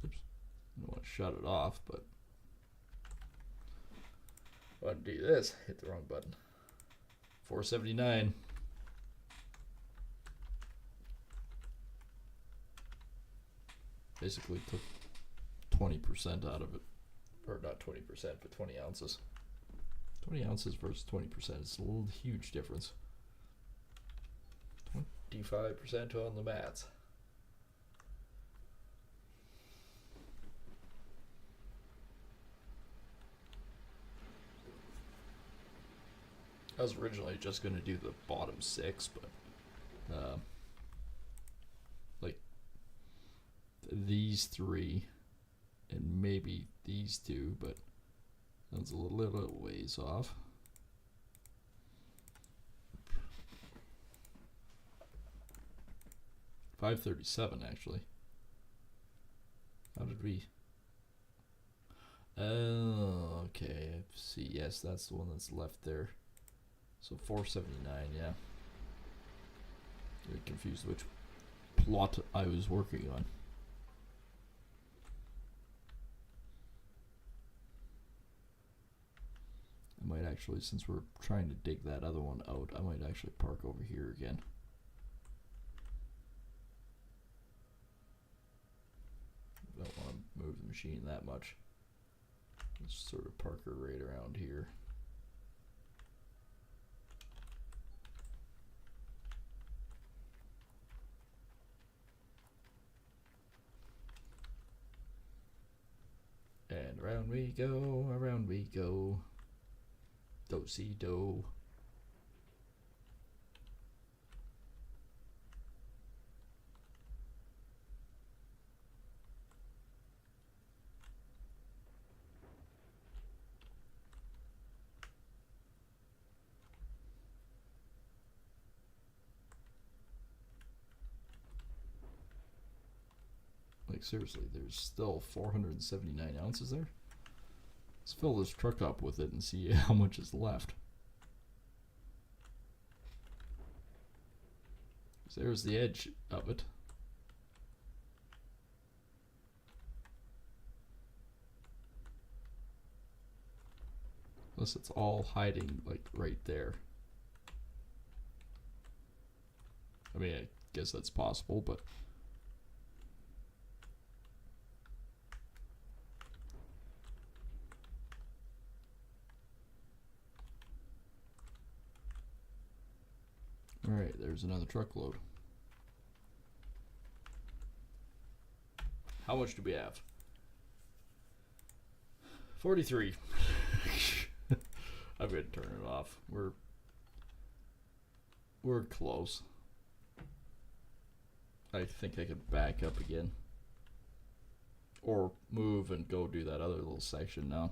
Oops. I don't want to shut it off, but I want to do this. Hit the wrong button. 479. Basically took 20% out of it. Or not 20%, but 20 ounces. 20 ounces versus 20%. It's a little huge difference. 25% on the mats. I was originally just going to do the bottom 6, but like these 3 and maybe these 2, but that's a little ways off. $537 actually. How did we? Oh, okay. I see. Yes, that's the one that's left there. So 479. Yeah. Very confused which plot I was working on. I might actually, since we're trying to dig that other one out, I might actually park over here again. Don't want to move the machine that much. Let's sort of park her right around here. And around we go, around we go. Do-si-do. Like seriously, there's still 479 ounces there. Let's fill this truck up with it and see how much is left. There's the edge of it. Unless it's all hiding like right there. I mean, I guess that's possible, but all right, there's another truckload. How much do we have? 43. I'm going to turn it off. We're close. I think I could back up again. Or move and go do that other little section now.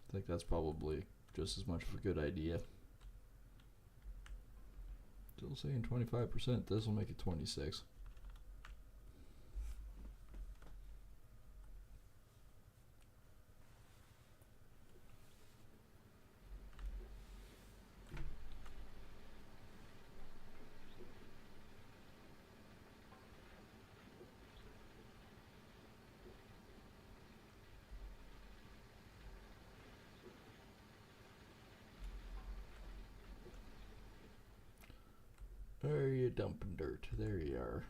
I think that's probably just as much of a good idea. Still saying 25%. This will make it 26. Where are you dumping dirt? There you are.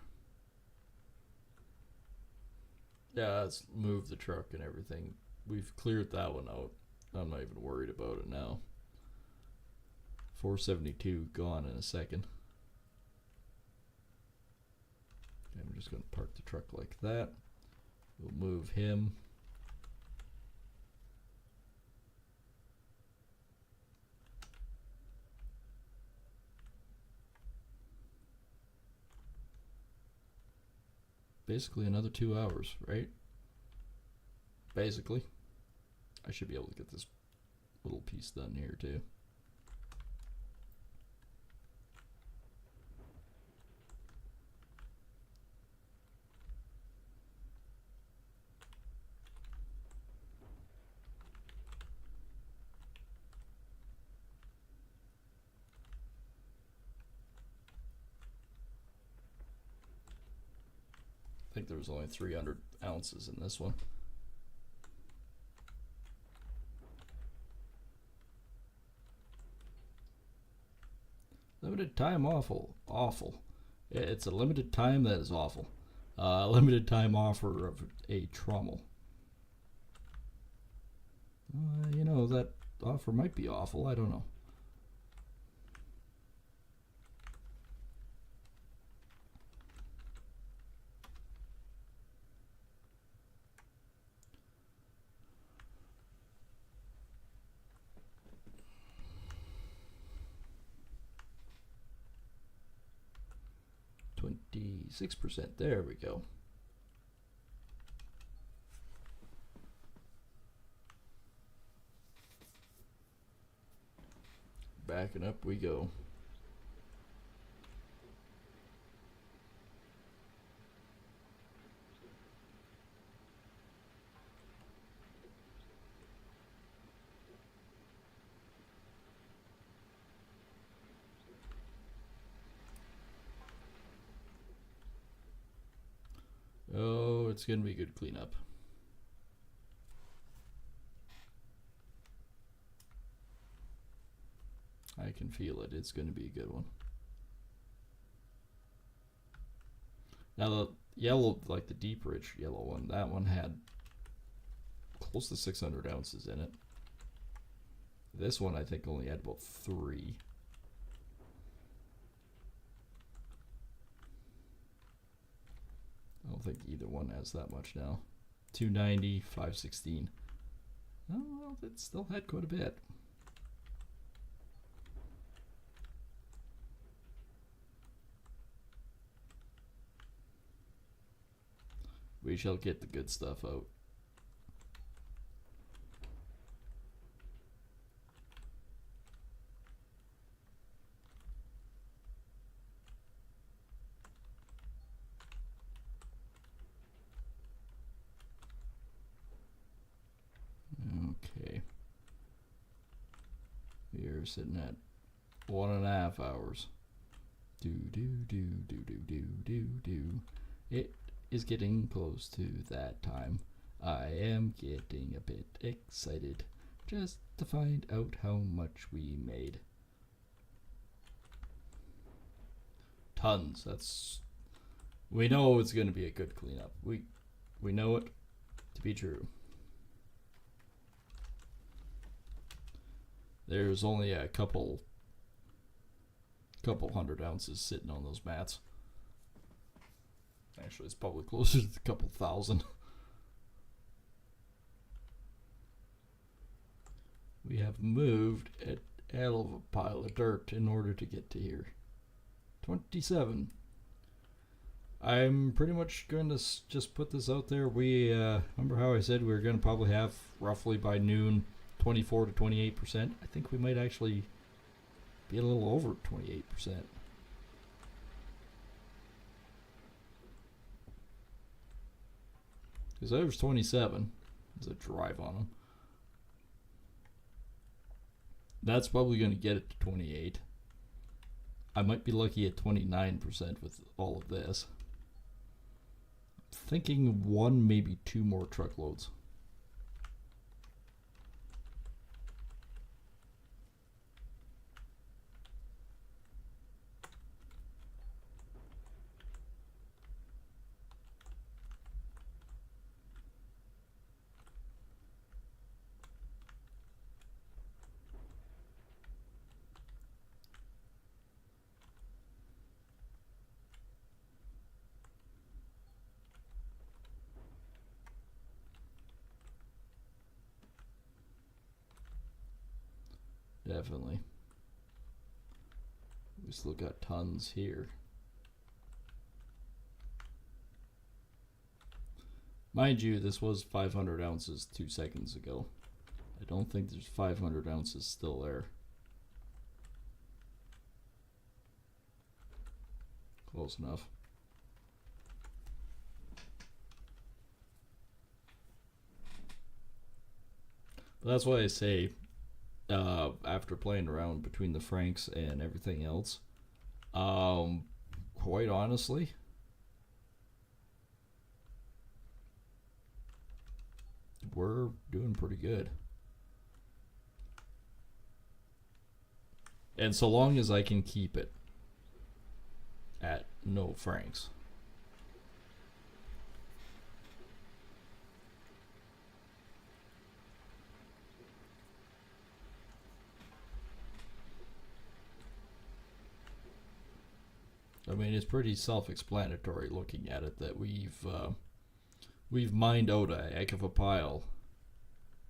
Yeah, let's move the truck and everything. We've cleared that one out. I'm not even worried about it now. 472 gone in a second. Okay, I'm just going to park the truck like that. We'll move him. Basically another 2 hours, right? Basically. I should be able to get this little piece done here too. I think there was only 300 ounces in this one. Limited time awful. It's a limited time that is awful. Limited time offer of a trommel. You know, that offer might be awful. I don't know. %. There we go. Backing up we go. Oh, it's going to be a good cleanup. I can feel it. It's going to be a good one. Now the yellow, like the deep rich yellow one, that one had close to 600 ounces in it. This one I think only had about 3. I don't think either one has that much now. 290, 516. Oh, well, it still had quite a bit. We shall get the good stuff out. Okay. We are sitting at 1.5 hours. Do. It is getting close to that time. I am getting a bit excited just to find out how much we made. Tons. That's. We know it's going to be a good cleanup. We know it to be true. There's only a couple hundred ounces sitting on those mats. Actually, it's probably closer to a couple thousand. We have moved a hell of a pile of dirt in order to get to here. 27. I'm pretty much going to just put this out there. We remember how I said we were going to probably have roughly by noon 24 to 28%. I think we might actually be a little over 28%. Because there's 27. There's a drive on them. That's probably going to get it to 28. I might be lucky at 29% with all of this. Thinking one, maybe two more truckloads. Definitely. We still got tons here. Mind you, this was 500 ounces 2 seconds ago. I don't think there's 500 ounces still there. Close enough. But that's why I say, after playing around between the Franks and everything else, quite honestly, we're doing pretty good. And so long as I can keep it at no Franks. I mean, it's pretty self-explanatory looking at it that we've mined out a heck of a pile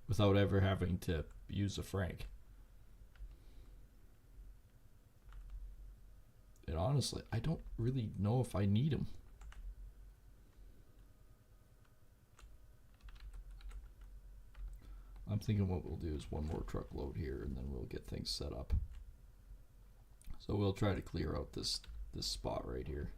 without ever having to use a Frank. And honestly, I don't really know if I need them. I'm thinking what we'll do is one more truckload here and then we'll get things set up. So we'll try to clear out this spot right here.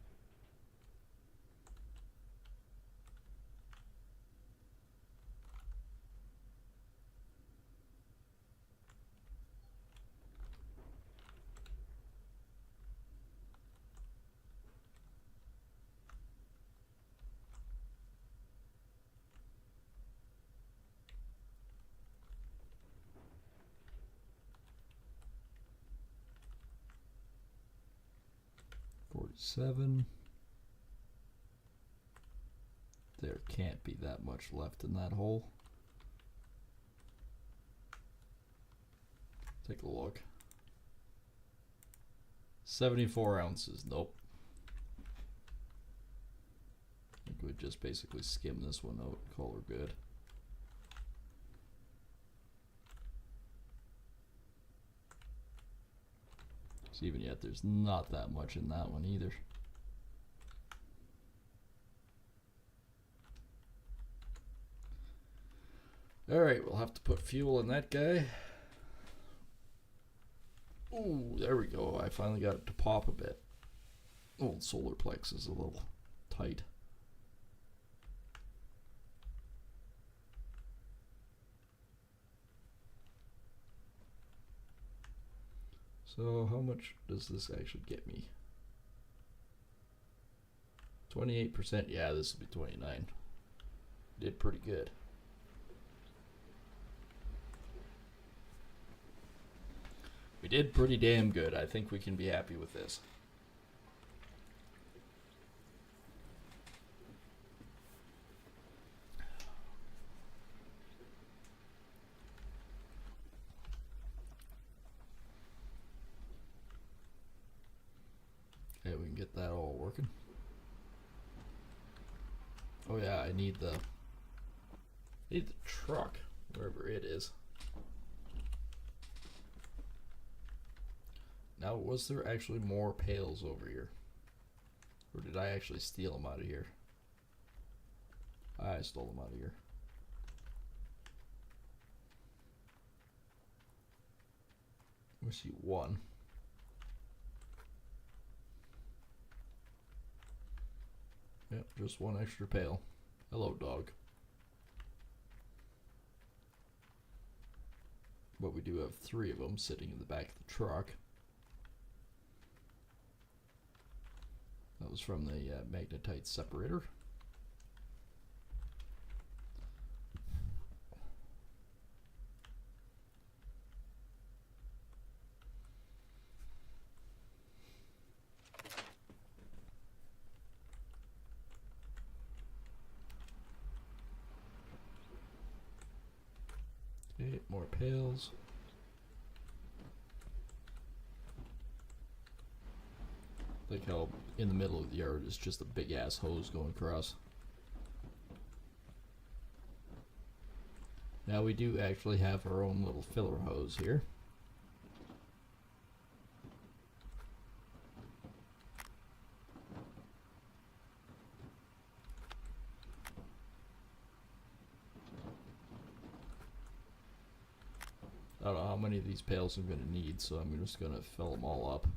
Seven. There can't be that much left in that hole. Take a look. 74 ounces. Nope. I think we just basically skim this one out, call her good. So even yet, there's not that much in that one either. Alright, we'll have to put fuel in that guy. Ooh, there we go. I finally got it to pop a bit. Old solar plex is a little tight. So how much does this actually get me? 28%. Yeah, this will be 29. Did pretty good. We did pretty damn good. I think we can be happy with this. Okay, we can get that all working. Oh yeah, I need the truck, wherever it is. Now, was there actually more pails over here? Or did I actually steal them out of here? I stole them out of here. We see one. Yep, just one extra pail. Hello, dog. But we do have 3 of them sitting in the back of the truck. That was from the magnetite separator. Okay, more pails. Like how in the middle of the yard is just a big ass hose going across. Now we do actually have our own little filler hose here. I don't know how many of these pails I'm going to need, so I'm just going to fill them all up.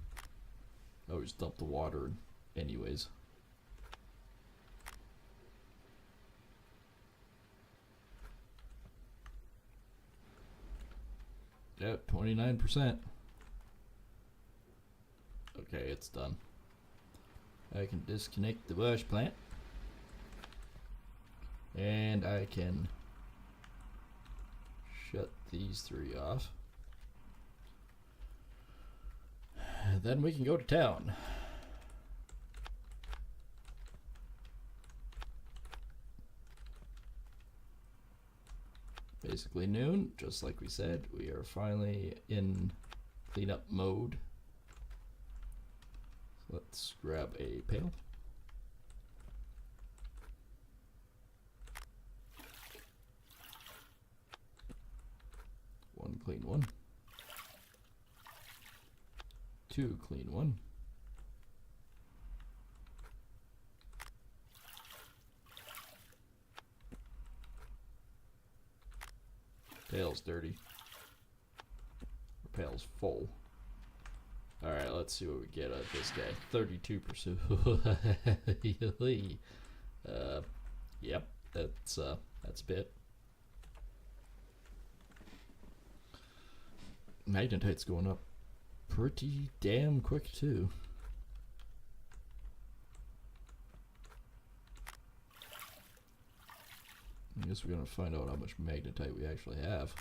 I always dump the water in anyways. Yep, 29%. Okay, it's done. I can disconnect the wash plant. And I can shut these 3 off. Then we can go to town. Basically noon, just like we said, we are finally in cleanup mode. So let's grab a pail. One clean one. 2 clean one. Pail's dirty. Our pail's full. Alright, let's see what we get out of this guy. 32%. Yep, that's a bit. Magnetite's going up pretty damn quick too. I guess we're gonna find out how much magnetite we actually have.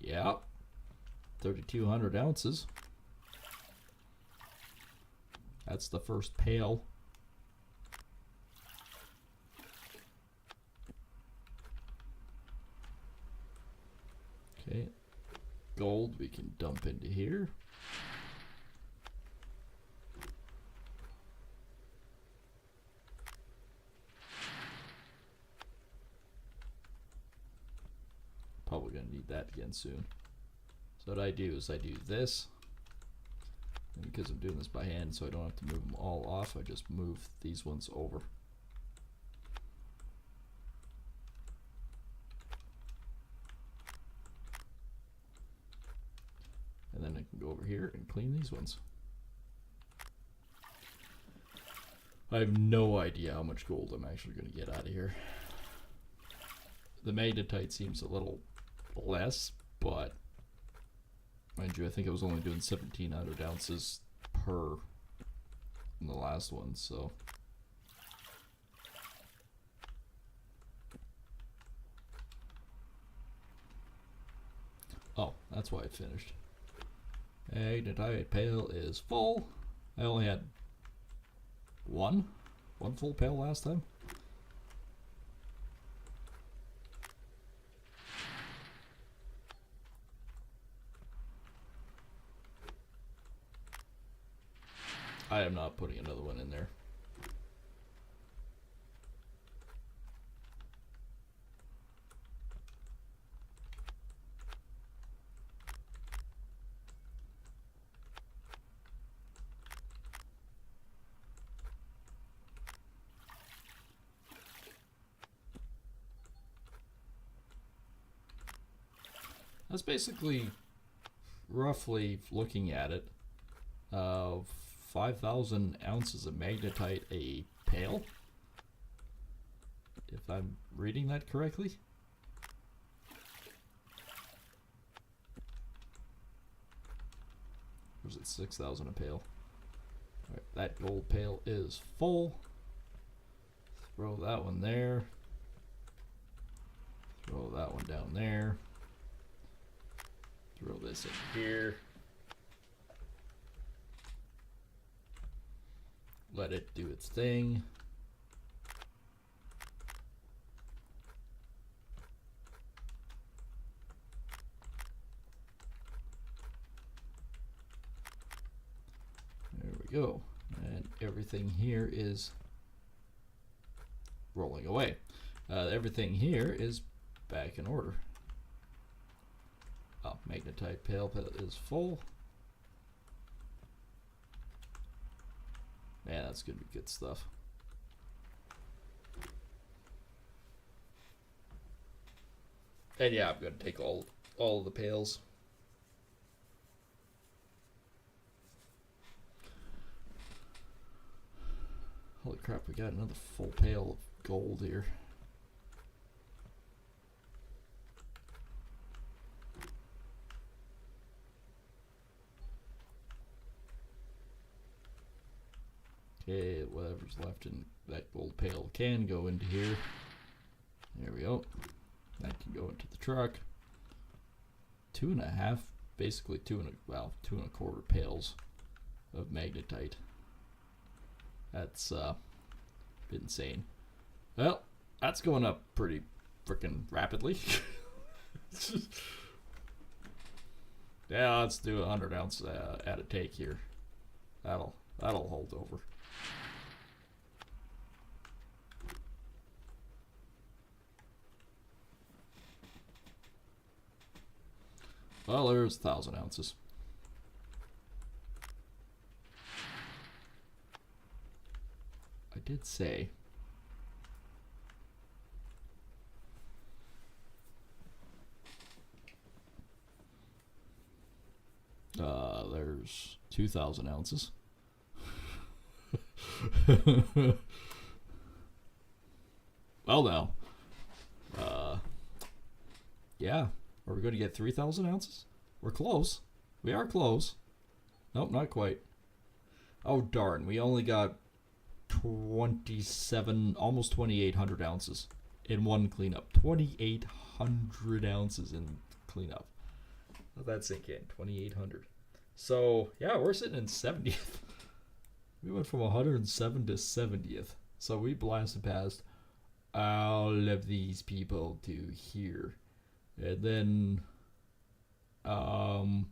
Yeah, 3,200 ounces. That's the first pail. Okay, gold we can dump into here. Probably gonna need that again soon. So what I do is I do this, and because I'm doing this by hand so I don't have to move them all off, I just move these ones over. And then I can go over here and clean these ones. I have no idea how much gold I'm actually going to get out of here. The magnetite seems a little less, but mind you, I think I was only doing 1,700 ounces per in the last one, so. Oh, that's why I finished. Magnetite pail is full. I only had one full pail last time. I am not putting another one in there. That's basically, roughly looking at it, 5,000 ounces of magnetite a pail, if I'm reading that correctly. Or is it 6,000 a pail? Alright, that gold pail is full. Throw that one there. Throw that one down there. Throw this in here. Let it do its thing. There we go. And everything here is rolling away. Everything here is back in order. Oh, magnetite pail is full. Man, that's gonna be good stuff. And yeah, I'm gonna take all of the pails. Holy crap, we got another full pail of gold here. Okay, whatever's left in that gold pail can go into here. There we go. That can go into the truck. 2.5, basically two and a quarter pails of magnetite. That's insane. Well, that's going up pretty freaking rapidly. Yeah, let's do 100 ounce at a take here. That'll hold over. Well, there's 1,000 ounces. I did say there's 2,000 ounces. Well, now, yeah, are we going to get 3,000 ounces? We're close. We are close. Nope, not quite. Oh, darn. We only got 27, almost 2,800 ounces in one cleanup. 2,800 ounces in cleanup. Let that sink in. 2,800. So, yeah, we're sitting in 70th. We went from 107 to 70th. So we blasted past all of these people to here. And then, if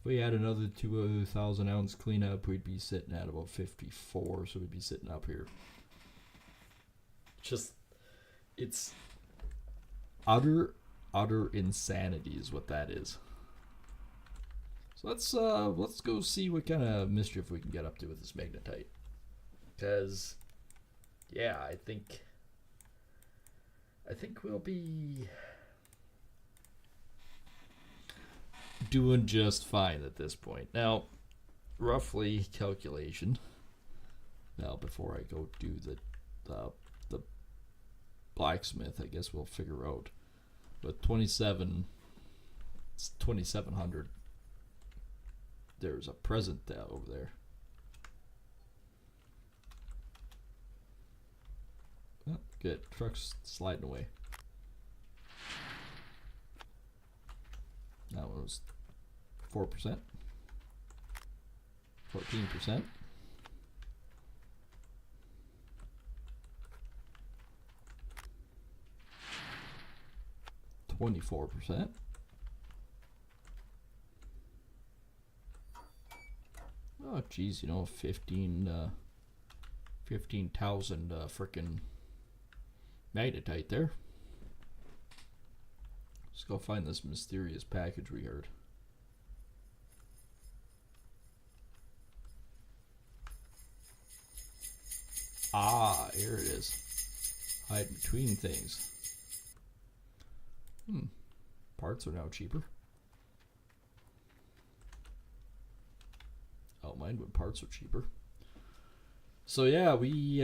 we had another 2,000 ounce cleanup, we'd be sitting at about 54. So we'd be sitting up here. Just, it's utter insanity is what that is. So let's go see what kind of mischief we can get up to with this magnetite. Because, yeah, I think we'll be doing just fine at this point. Now, roughly calculation. Now, before I go do the blacksmith, I guess we'll figure out. But 2,700. There's a present over there. Oh, good. Truck's sliding away. That was 4%. 14%. 24%. Oh, geez, 15,000 frickin' magnetite there. Let's go find this mysterious package we heard. Ah, here it is. Hide between things. Parts are now cheaper. I don't mind when parts are cheaper. So yeah, we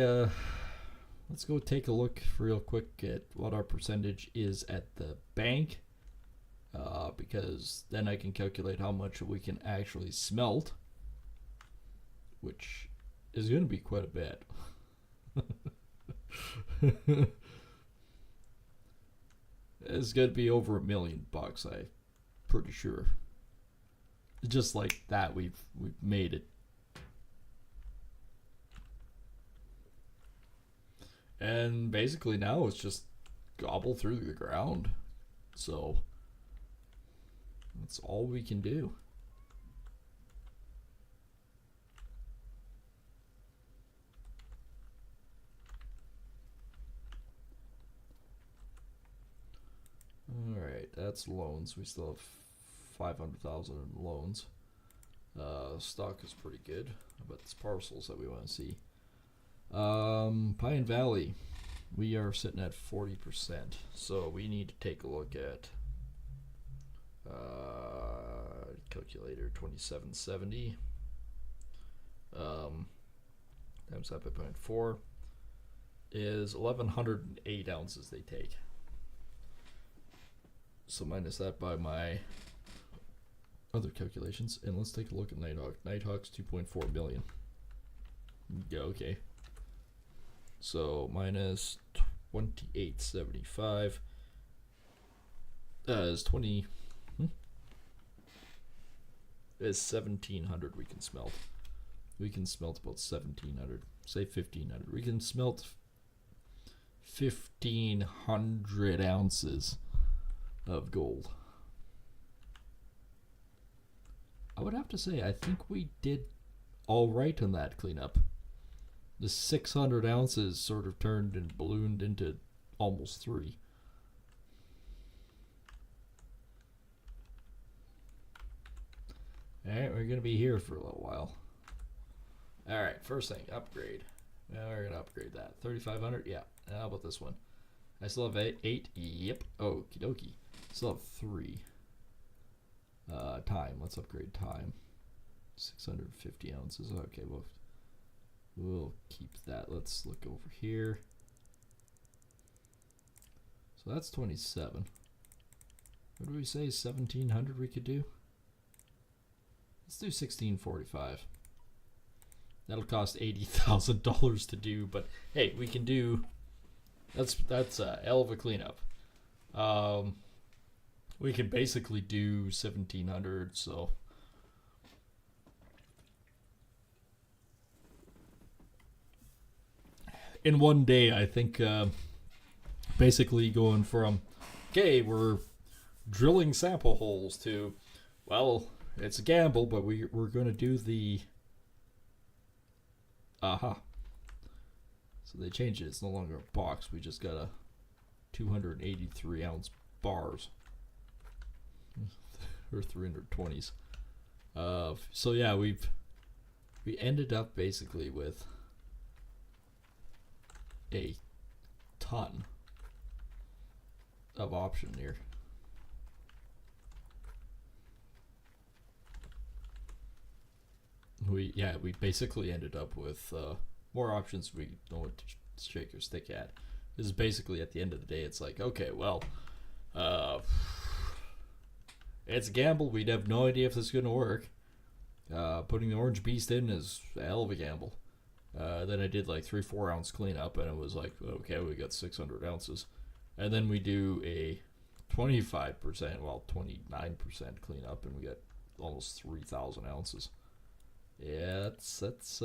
let's go take a look real quick at what our percentage is at the bank, because then I can calculate how much we can actually smelt, which is going to be quite a bit. It's going to be over $1 million, I'm pretty sure. Just like that, we've made it. And basically now it's just gobble through the ground. So that's all we can do. Alright, that's loans. We still have 500,000 in loans. Stock is pretty good. But it's parcels that we want to see. Pine Valley, we are sitting at 40%, so we need to take a look at calculator 2770 times that by 0.4 is 1108 ounces they take. So minus that by my other calculations, and let's take a look at Nighthawk. Nighthawk's 2.4 million. Yeah, okay. So minus 2875 is 20 is 1700 we can smelt. We can smelt about 1700, say 1500. We can smelt 1500 ounces of gold. I would have to say I think we did all right on that cleanup. The 600 ounces sort of turned and ballooned into almost 3. Alright, we're going to be here for a little while. Alright, first thing, upgrade. Well, we're going to upgrade that. 3,500? Yeah. How about this one? I still have 8? Yep. Okie dokie. Still have 3. Time. Let's upgrade time. 650 ounces. Okay, we'll keep that. Let's look over here. So that's 27. What do we say? 1700 we could do? Let's do 1645. That'll cost $80,000 to do, but hey, we can do. That's a hell of a cleanup. We can basically do 1700. So. In one day, I think basically going from, okay, we're drilling sample holes to, well, it's a gamble, but we're going to do the, so they changed it. It's no longer a box. We just got a 283 ounce bars, or 320s. So yeah, we ended up basically with a ton of option here. We basically ended up with more options we know what to shake your stick at. This is basically at the end of the day, it's like, okay, well, it's a gamble. We'd have no idea if this is going to work. Putting the Orange Beast in is a hell of a gamble. Then I did like 3-4 ounce cleanup, and it was like, okay, we got 600 ounces. And then we do a 25%, well, 29% cleanup, and we got almost 3,000 ounces. Yeah, that's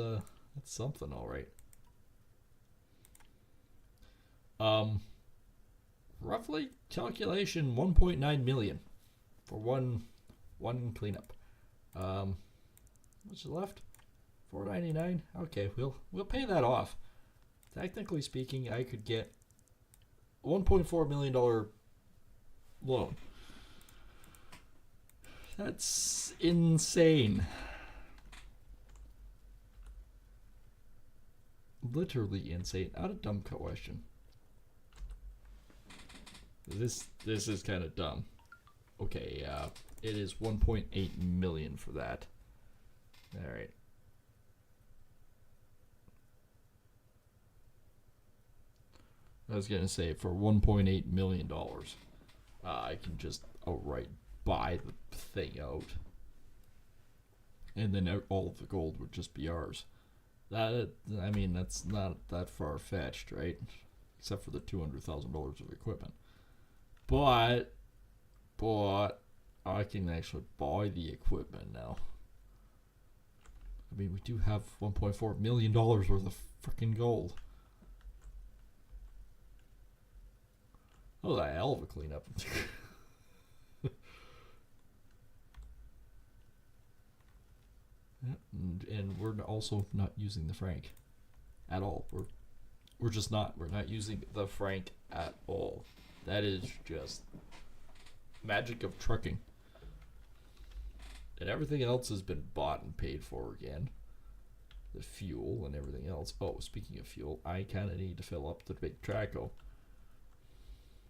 something, all right. Roughly calculation 1.9 million for one cleanup. What's left? $499. Okay, we'll pay that off. Technically speaking, I could get $1.4 million loan. That's insane. Literally insane. Out of dumb question. This is kind of dumb. Okay, it is 1.8 million for that. All right. I was gonna say for $1.8 million, I can just outright buy the thing out, and then all of the gold would just be ours. I mean, that's not that far fetched, right? Except for the $200,000 of equipment. But I can actually buy the equipment now. I mean, we do have $1.4 million worth of freaking gold. Oh, that hell of a cleanup. And we're also not using the franc at all. We're just not. We're not using the franc at all. That is just magic of trucking. And everything else has been bought and paid for again. The fuel and everything else. Oh, speaking of fuel, I kind of need to fill up the big Traco.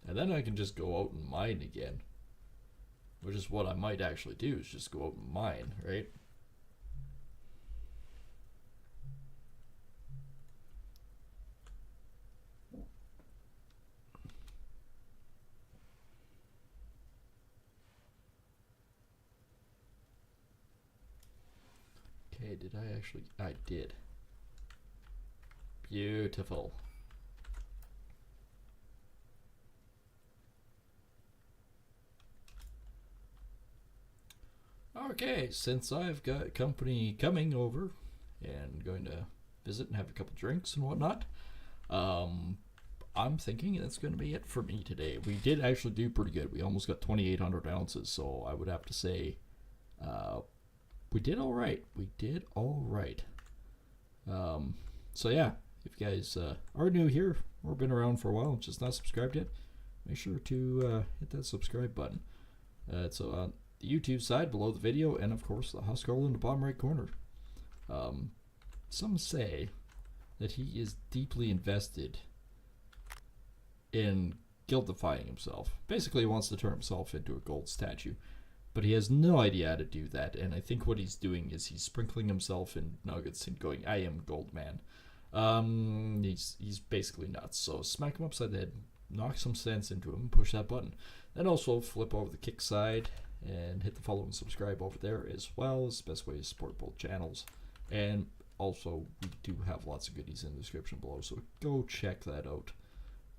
And then I can just go out and mine again. Which is what I might actually do, is just go out and mine, right? Okay, did I actually? I did. Beautiful. Okay, since I've got company coming over and going to visit and have a couple drinks and whatnot, I'm thinking that's going to be it for me today. We did actually do pretty good. We almost got 2,800 ounces, so I would have to say we did all right. We did all right. So yeah, if you guys are new here or been around for a while and just not subscribed yet, make sure to hit that subscribe button. It's on the YouTube side below the video, and of course the Huskroll in the bottom right corner. Some say that he is deeply invested in guildifying himself. Basically, he wants to turn himself into a gold statue, but he has no idea how to do that. And I think what he's doing is he's sprinkling himself in nuggets and going, "I am gold man." He's basically nuts. So smack him upside the head, knock some sense into him, push that button. Then also flip over the kick side and hit the follow and subscribe over there as well. It's the best way to support both channels. And also, we do have lots of goodies in the description below, so go check that out.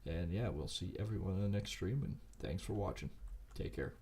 And yeah, we'll see everyone in the next stream, and thanks for watching. Take care.